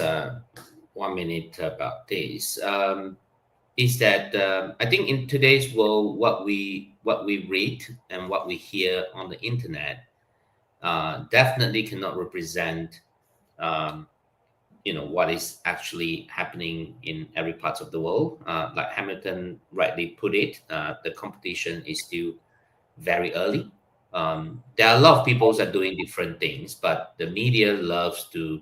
1 minute about this. Is that I think in today's world, what we read and what we hear on the internet definitely cannot represent what is actually happening in every part of the world. Like Hamilton rightly put it, the competition is still very early. There are a lot of people that are doing different things, but the media loves to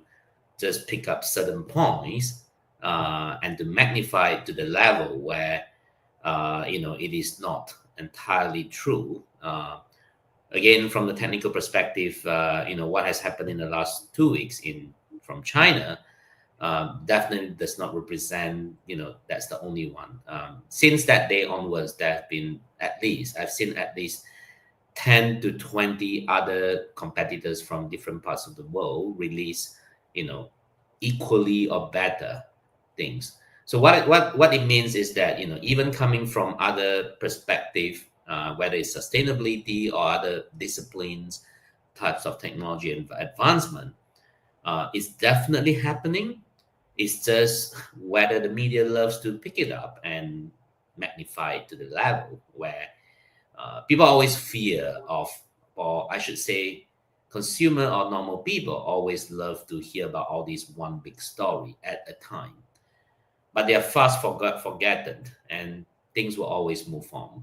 just pick up certain points and to magnify it to the level where it is not entirely true. Again, from the technical perspective, what has happened in the last 2 weeks from China definitely does not represent, that's the only one. Since that day onwards, there have been I've seen at least 10 to 20 other competitors from different parts of the world release, equally or better things. So what it means is that, even coming from other perspective, whether it's sustainability or other disciplines, types of technology and advancement, is definitely happening. It's just whether the media loves to pick it up and magnify it to the level where people always fear of, or I should say, consumer or normal people always love to hear about all these one big story at a time. but they are fast forgotten, and things will always move on.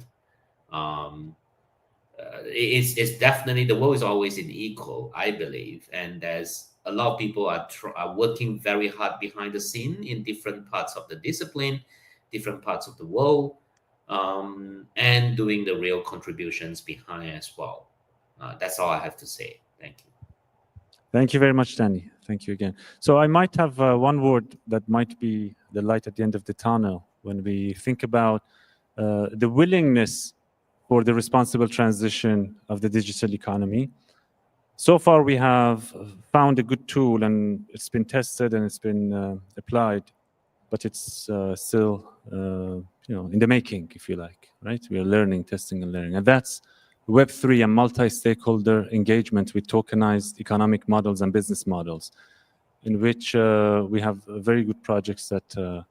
It's definitely, the world is always unequal, I believe, and there's a lot of people are working very hard behind the scene in different parts of the discipline, different parts of the world, and doing the real contributions behind as well. That's all I have to say. Thank you. Thank you very much, Danny. Thank you again. So I might have one word that might be the light at the end of the tunnel when we think about the willingness for the responsible transition of the digital economy. So far, we have found a good tool, and it's been tested and it's been applied, but it's still, in the making, if you like, right? We are learning, testing, and learning, and that's Web3 and multi-stakeholder engagement with tokenized economic models and business models, in which we have very good projects that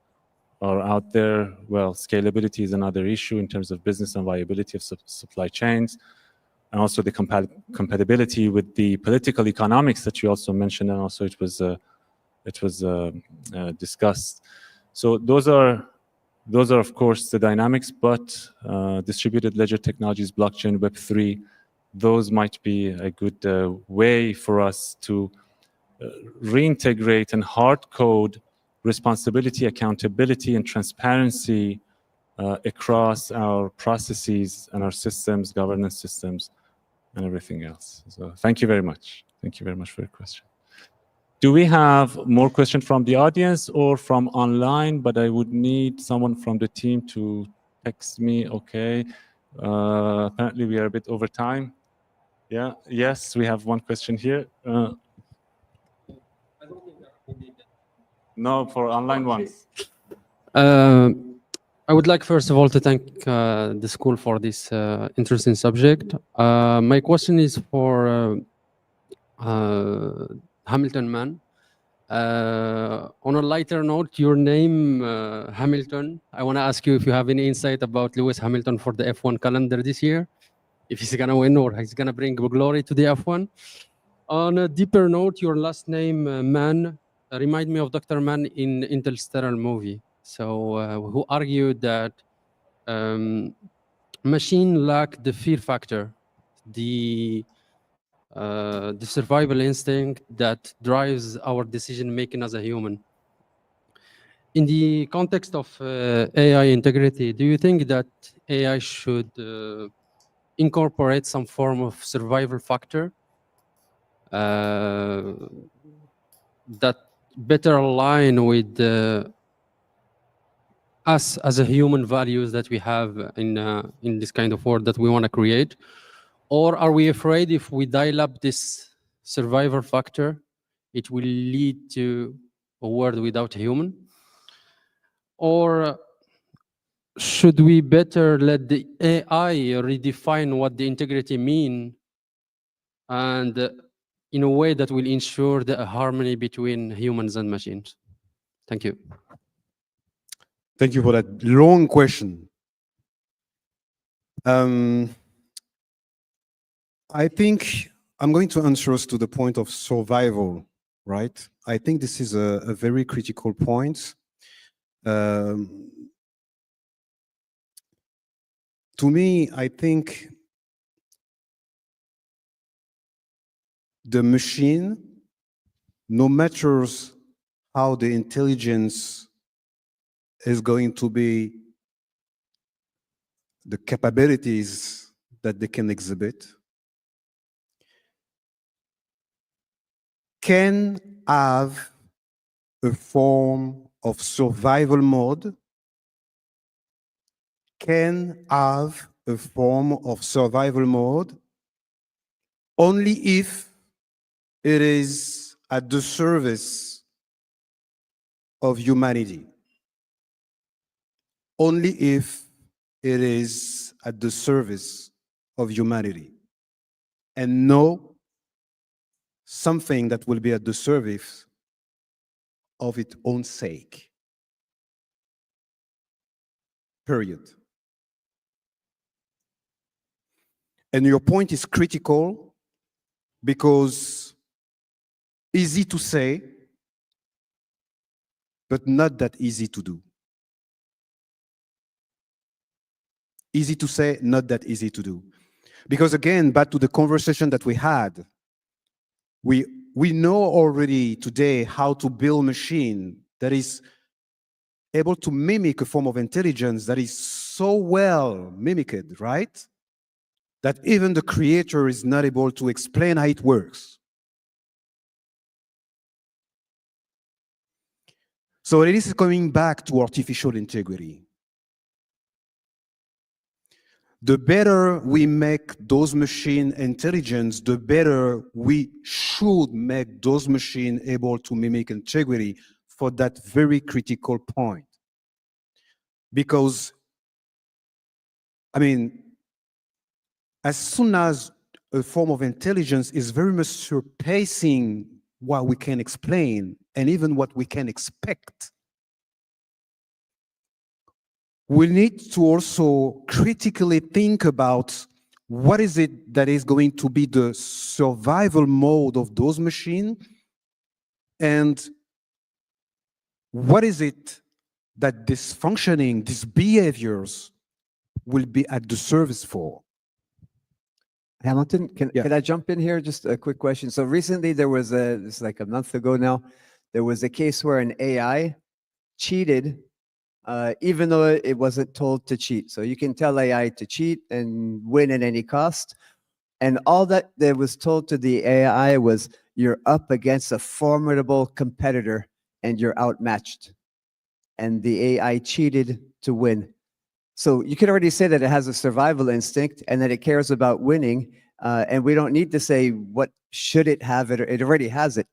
are out there. Well, scalability is another issue in terms of business and viability of supply chains, and also the compatibility with the political economics that you also mentioned, and also it was discussed. So those are of course the dynamics, but distributed ledger technologies, blockchain, Web3, those might be a good way for us to reintegrate and hard code responsibility, accountability, and transparency across our processes and our systems, governance systems, and everything else. So thank you very much. Thank you very much for your question. Do we have more questions from the audience or from online? But I would need someone from the team to text me. Okay. Apparently we are a bit over time. Yeah. Yes, we have one question here. No, for online ones. I would like, first of all, to thank the school for this interesting subject. My question is for Hamilton Man. On a lighter note, your name, Hamilton, I want to ask you if you have any insight about Lewis Hamilton for the F1 calendar this year, if he's going to win or he's going to bring glory to the F1. On a deeper note, your last name, Man, remind me of Dr. Mann in Interstellar movie. So who argued that machine lack the fear factor, the survival instinct that drives our decision making as a human. In the context of AI integrity, do you think that AI should incorporate some form of survival factor that better align with us as a human values that we have in this kind of world that we want to create? Or are we afraid if we dial up this survival factor, it will lead to a world without a human? Or should we better let the AI redefine what the integrity mean, and in a way that will ensure the harmony between humans and machines? Thank you. Thank you for that long question. I think I'm going to answer us to the point of survival, right? I think this is a very critical point. To me, I think the machine, no matter how the intelligence is going to be, the capabilities that they can exhibit, can have a form of survival mode, can have a form of survival mode only if it is at the service of humanity. Only if it is at the service of humanity, and no something that will be at the service of its own sake. Period. And your point is critical because easy to say, but not that easy to do. Easy to say, not that easy to do. Because again, back to the conversation that we had, we know already today how to build a machine that is able to mimic a form of intelligence that is so well mimicked, right? That even the creator is not able to explain how it works. So it is coming back to artificial integrity. The better we make those machine intelligence, the better we should make those machines able to mimic integrity for that very critical point. Because, I mean, as soon as a form of intelligence is very much surpassing what we can explain and even what we can expect, we need to also critically think about what is it that is going to be the survival mode of those machines, and what is it that this functioning, these behaviors will be at the service for. Hamilton, can Yeah. I jump in here? Just a quick question. So recently there was this is like a month ago now, there was a case where an AI cheated, even though it wasn't told to cheat. So you can tell AI to cheat and win at any cost. And all that was told to the AI was, you're up against a formidable competitor and you're outmatched. And the AI cheated to win. So you can already say that it has a survival instinct and that it cares about winning. And we don't need to say what should it have. It already has it.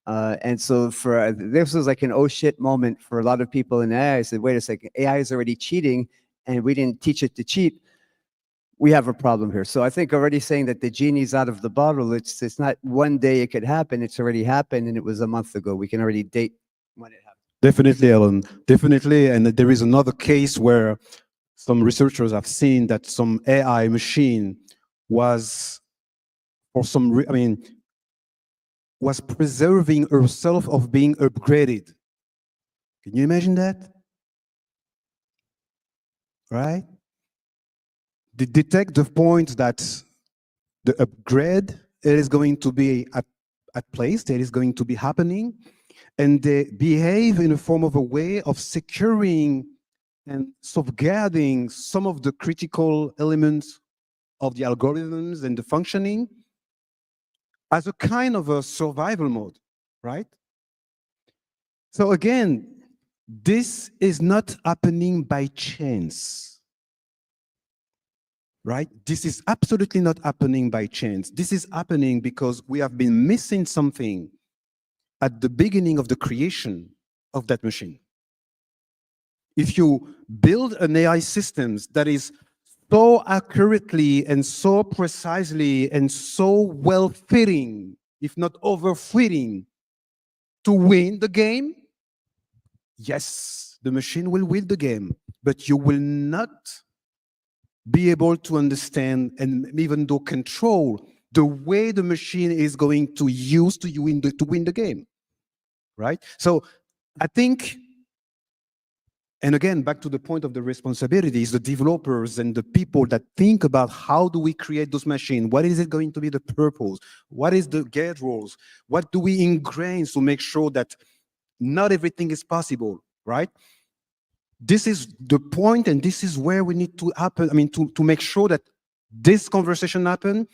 And so for this was like an oh shit moment for a lot of people in AI. I said, wait a second, AI is already cheating and we didn't teach it to cheat. We have a problem here. So I think already saying that the genie's out of the bottle, it's not one day it could happen. It's already happened and it was a month ago. We can already date when it happened. Definitely, Alan. Definitely. And there is another case where some researchers have seen that some AI machine was, for some, was preserving herself of being upgraded. Can you imagine that? Right? They detect the point that the upgrade is going to be at place, that is going to be happening, and they behave in a form of a way of securing and safeguarding some of the critical elements of the algorithms and the functioning as a kind of a survival mode, right? So again, this is not happening by chance, right? This is absolutely not happening by chance. This is happening because we have been missing something at the beginning of the creation of that machine. If you build an AI system that is so accurately and so precisely and so well fitting, if not over-fitting, to win the game, yes, the machine will win the game, but you will not be able to understand and even though control the way the machine is going to use to win the game, right? So I think, and again, back to the point of the responsibilities, the developers and the people that think about how do we create those machines? What is it going to be the purpose? What is the gate rules? What do we ingrain to make sure that not everything is possible, right? This is the point, and this is where we need to happen. I mean, to make sure that this conversation happen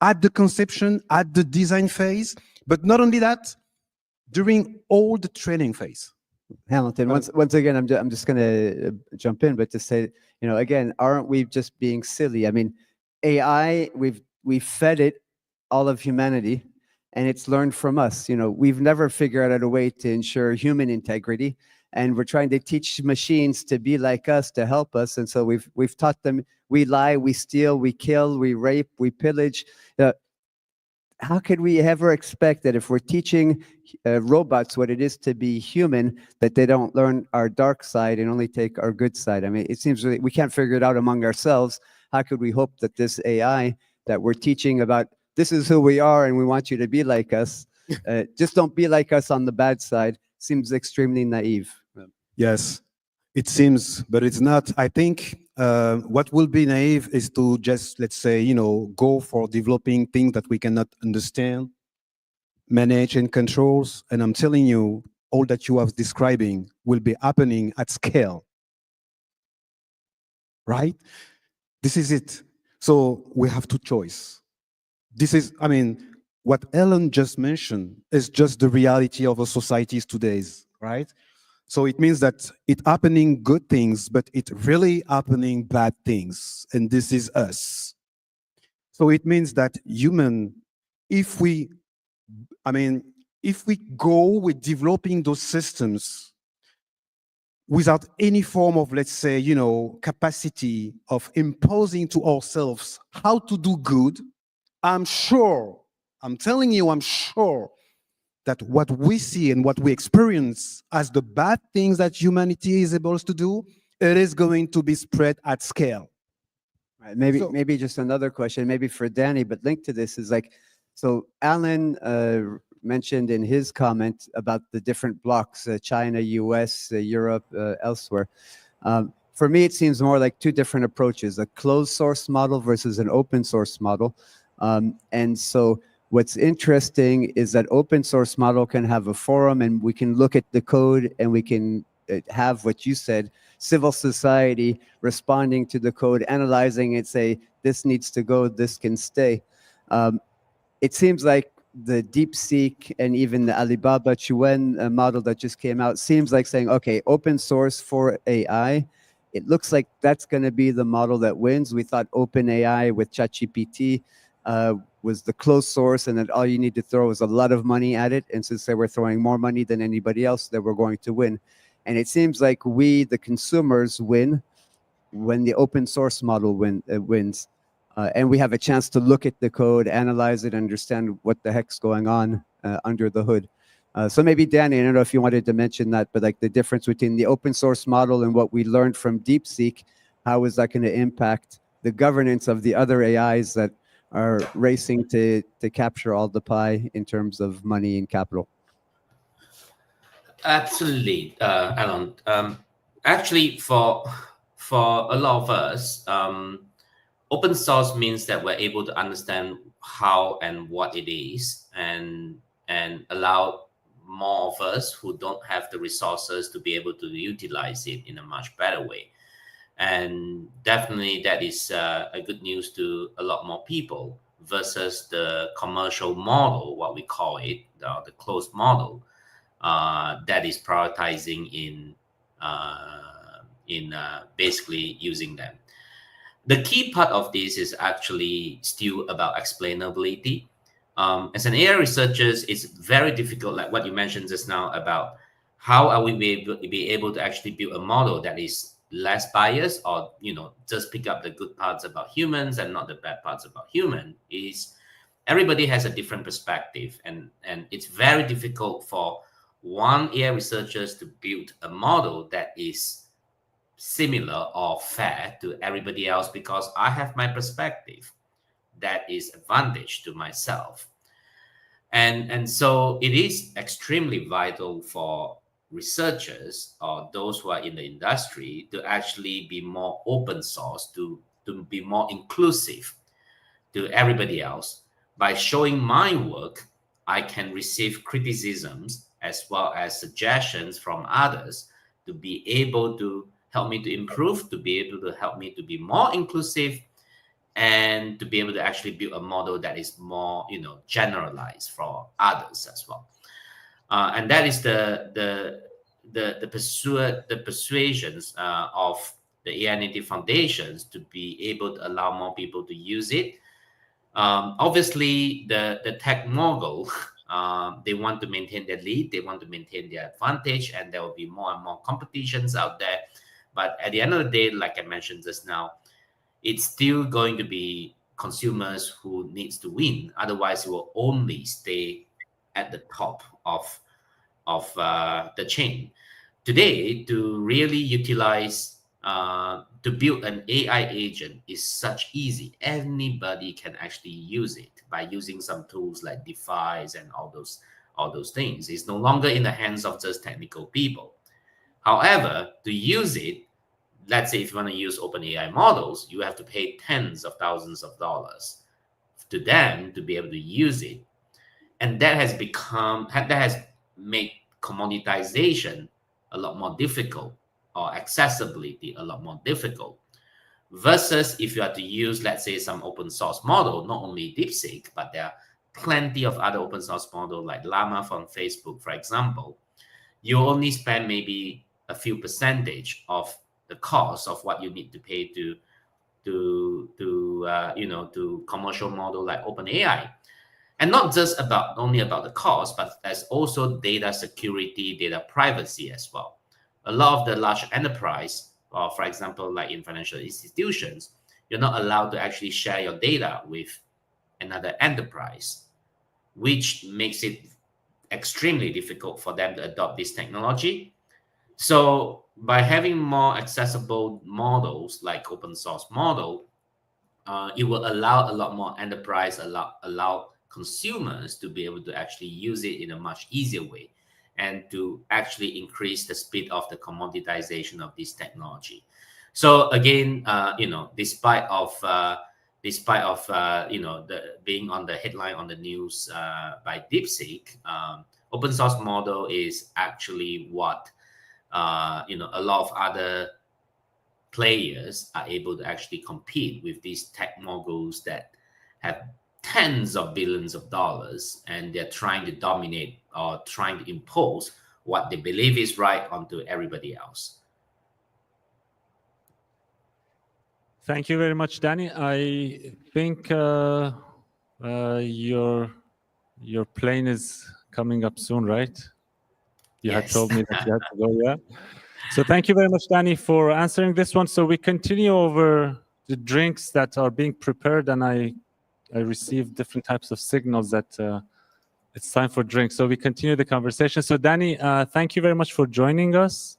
at the conception, at the design phase, but not only that, during all the training phase. Hamilton, once again, I'm just going to jump in, but to say, again, aren't we just being silly? I mean, AI, we've fed it all of humanity, and it's learned from us. We've never figured out a way to ensure human integrity, and we're trying to teach machines to be like us, to help us, and so we've taught them. We lie, we steal, we kill, we rape, we pillage. How could we ever expect that if we're teaching robots what it is to be human, that they don't learn our dark side and only take our good side? I mean, it seems really, we can't figure it out among ourselves. How could we hope that this AI that we're teaching about, this is who we are and we want you to be like us, just don't be like us on the bad side, seems extremely naive. Yes, it seems, but it's not. I think what will be naive is to just, let's say, go for developing things that we cannot understand, manage and controls. And I'm telling you, all that you are describing will be happening at scale, right? This is it. So we have two choice. This is, I mean, what Ellen just mentioned is just the reality of our societies today, right? So it means that it happening good things, but it really happening bad things. And this is us. So it means that human, if we, I mean, if we go with developing those systems without any form of, let's say, capacity of imposing to ourselves how to do good, I'm sure, I'm telling you, I'm sure that what we see and what we experience as the bad things that humanity is able to do, it is going to be spread at scale. Right, maybe So- maybe just another question, maybe for Danny, but linked to this is like, so Alan mentioned in his comment about the different blocks, China, US, Europe, elsewhere. For me, it seems more like two different approaches, a closed source model versus an open source model. And so what's interesting is that open source model can have a forum and we can look at the code and we can have what you said, civil society responding to the code, analyzing it, say, this needs to go, this can stay. It seems like the DeepSeek and even the Alibaba Chuan model that just came out seems like saying, okay, open source for AI. It looks like that's going to be the model that wins. We thought OpenAI with ChatGPT was the closed source and that all you need to throw is a lot of money at it. And since they were throwing more money than anybody else, they were going to win. And it seems like we, the consumers, win when the open source model wins. And we have a chance to look at the code, analyze it, understand what the heck's going on under the hood. So maybe Danny, I don't know if you wanted to mention that, but like the difference between the open source model and what we learned from DeepSeek, how is that going to impact the governance of the other AIs that are racing to capture all the pie in terms of money and capital? Absolutely, Alan. Actually, for a lot of us, open source means that we're able to understand how and what it is, and allow more of us who don't have the resources to be able to utilize it in a much better way. And definitely, that is a good news to a lot more people versus the commercial model, what we call it, the closed model. That is prioritizing in basically using them. The key part of this is actually still about explainability. As an AI researcher, it's very difficult, like what you mentioned just now, about how are we be able to actually build a model that is less biased, or just pick up the good parts about humans and not the bad parts about human. Is everybody has a different perspective, and it's very difficult for one AI researchers to build a model that is similar or fair to everybody else, because I have my perspective that is advantage to myself. And so it is extremely vital for researchers or those who are in the industry to actually be more open source, to be more inclusive to everybody else. By showing my work, I can receive criticisms as well as suggestions from others to be able to help me to improve, to be able to help me to be more inclusive, and to be able to actually build a model that is more, generalized for others as well. And that is the persuasions of the AI Native Foundations to be able to allow more people to use it. Obviously, the tech mogul, they want to maintain their lead, they want to maintain their advantage, and there will be more and more competitions out there. But at the end of the day, like I mentioned just now, it's still going to be consumers who needs to win. Otherwise, it will only stay at the top of the chain. Today, to really utilize to build an AI agent is such easy. Anybody can actually use it by using some tools like Defies and all those things. It's no longer in the hands of just technical people. However, to use it, let's say if you want to use OpenAI models, you have to pay tens of thousands of dollars to them to be able to use it. And that has made commoditization a lot more difficult, or accessibility a lot more difficult. Versus if you are to use, let's say, some open source model, not only DeepSeek, but there are plenty of other open source models like Llama from Facebook, for example. You only spend maybe a few percentage of the cost of what you need to pay to commercial model like OpenAI. And not just only about the cost, but there's also data security, data privacy as well. A lot of the large enterprise, or for example, like in financial institutions, you're not allowed to actually share your data with another enterprise, which makes it extremely difficult for them to adopt this technology. So by having more accessible models like open source model, it will allow a lot more enterprise, allow consumers to be able to actually use it in a much easier way, and to actually increase the speed of the commoditization of this technology. So again, despite of being on the headline on the news by DeepSeek, open source model is actually what a lot of other players are able to actually compete with these tech moguls that have tens of billions of dollars, and they're trying to dominate or trying to impose what they believe is right onto everybody else. Thank you very much, Danny. I think your plane is coming up soon, right? You had Yes. told me that you had to go, yeah? So thank you very much, Danny, for answering this one. So we continue over the drinks that are being prepared, and I received different types of signals that it's time for drinks. So we continue the conversation. So Danny, thank you very much for joining us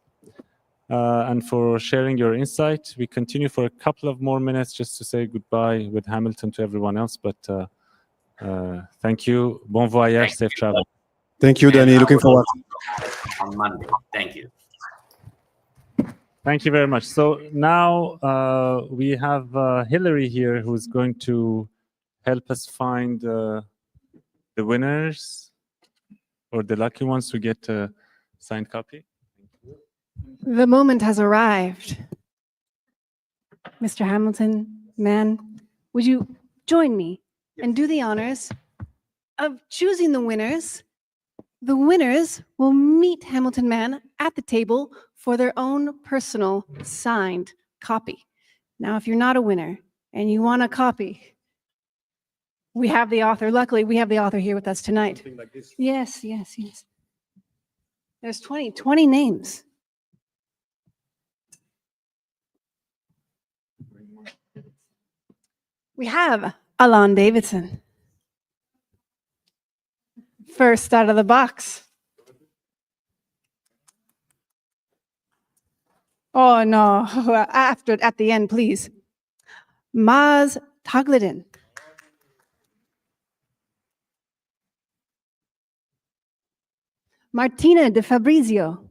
and for sharing your insight. We continue for a couple of more minutes just to say goodbye with Hamilton to everyone else. But thank you. Bon voyage, safe travel. Thank you, And Danny. I Looking will forward. on Monday. Thank you. Thank you very much. So now we have Hillary here, who's going to help us find the winners or the lucky ones to get a signed copy. The moment has arrived. Mr. Hamilton, man, would you join me and do the honors of choosing the winners? The winners will meet Hamilton Man at the table for their own personal signed copy. Now, if you're not a winner and you want a copy, we have the author. Luckily, we have the author here with us tonight. Something like this. Yes, yes, yes. There's 20 names. We have Alon Davidson. First out of the box. Oh, no. At the end, please. Maz Tagladin. Martina De Fabrizio.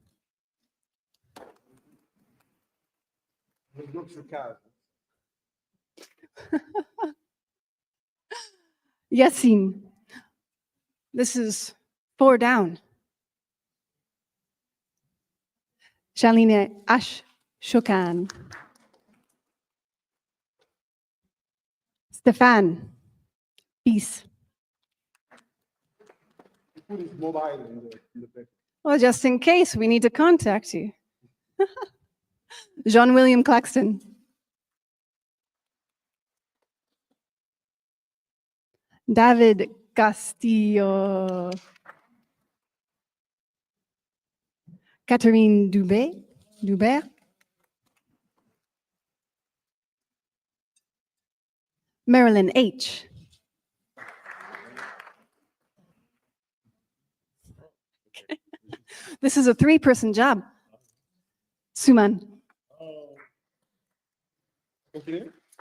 Yassin. This is 4 down. Shaline Ash Shokan. Stefan. Peace. Well, just in case, we need to contact you. Jean-William Claxton. David Castillo. Catherine Dubert. Marilyn H. This is a 3-person job. Suman.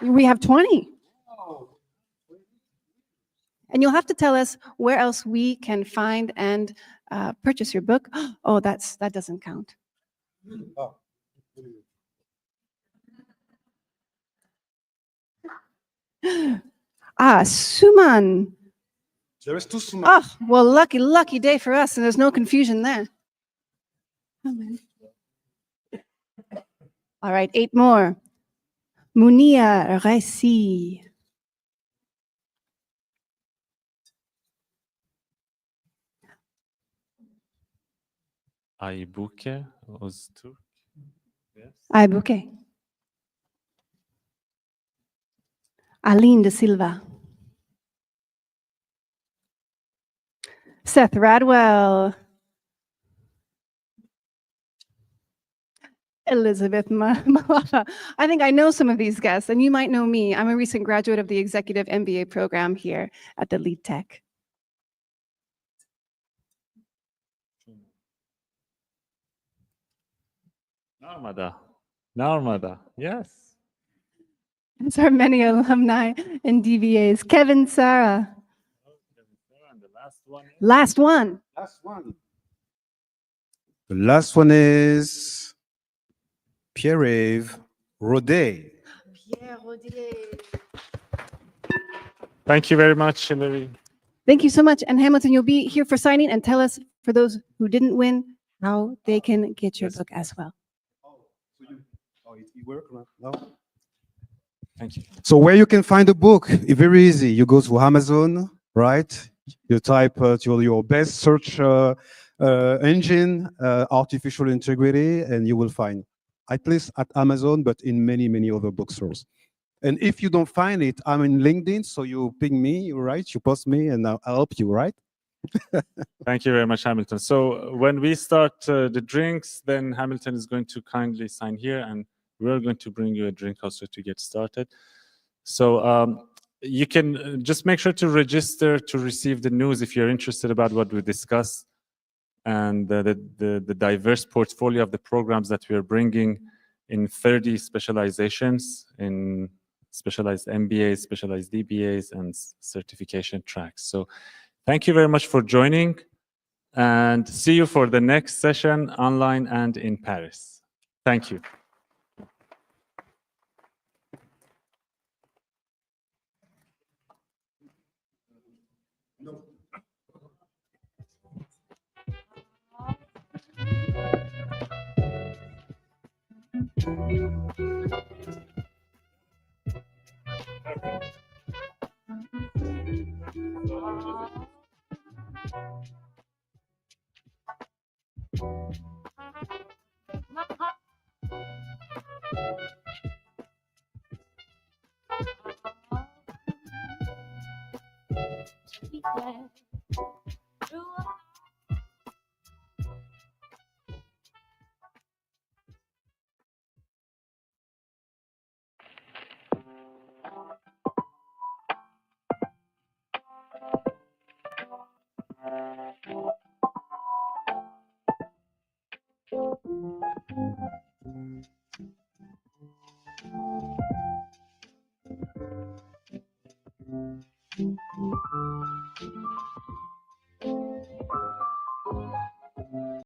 We have 20. And you'll have to tell us where else we can find and purchase your book. Oh, that doesn't count. Ah, Suman. There is two summary. Oh, well, lucky day for us, and there's no confusion there. Oh, man. All right, 8 more. Munia Raisi. Aybuke Öztürk. Yes. Aibuke. Aline de Silva. Seth Radwell. Elizabeth Malala. I think I know some of these guests, and you might know me. I'm a recent graduate of the executive MBA program here at the ReTech. Narmada. Narmada. Yes. These are many alumni and DVAs. Kevin Sarah. And the last one is Last one. Last one. The last one is Pierre-Yves Rodet. Thank you very much, Hilary. Thank you so much. And Hamilton, you'll be here for signing, and tell us, for those who didn't win, how they can get your Yes. book as well. It worked now? Thank you. So where you can find the book? It's very easy. You go to Amazon, right? You type your best search engine, artificial integrity, and you will find, at least at Amazon, but in many other bookstores. And if you don't find it, I'm in LinkedIn, so you ping me, right? You post me, and I'll help you, right? Thank you very much, Hamilton. So when we start the drinks, then Hamilton is going to kindly sign here, and we're going to bring you a drink also to get started. So you can just make sure to register to receive the news if you're interested about what we discussed and the diverse portfolio of the programs that we are bringing in 30 specializations, in specialized MBAs, specialized DBAs, and certification tracks. So thank you very much for joining, and see you for the next session online and in Paris. Thank you.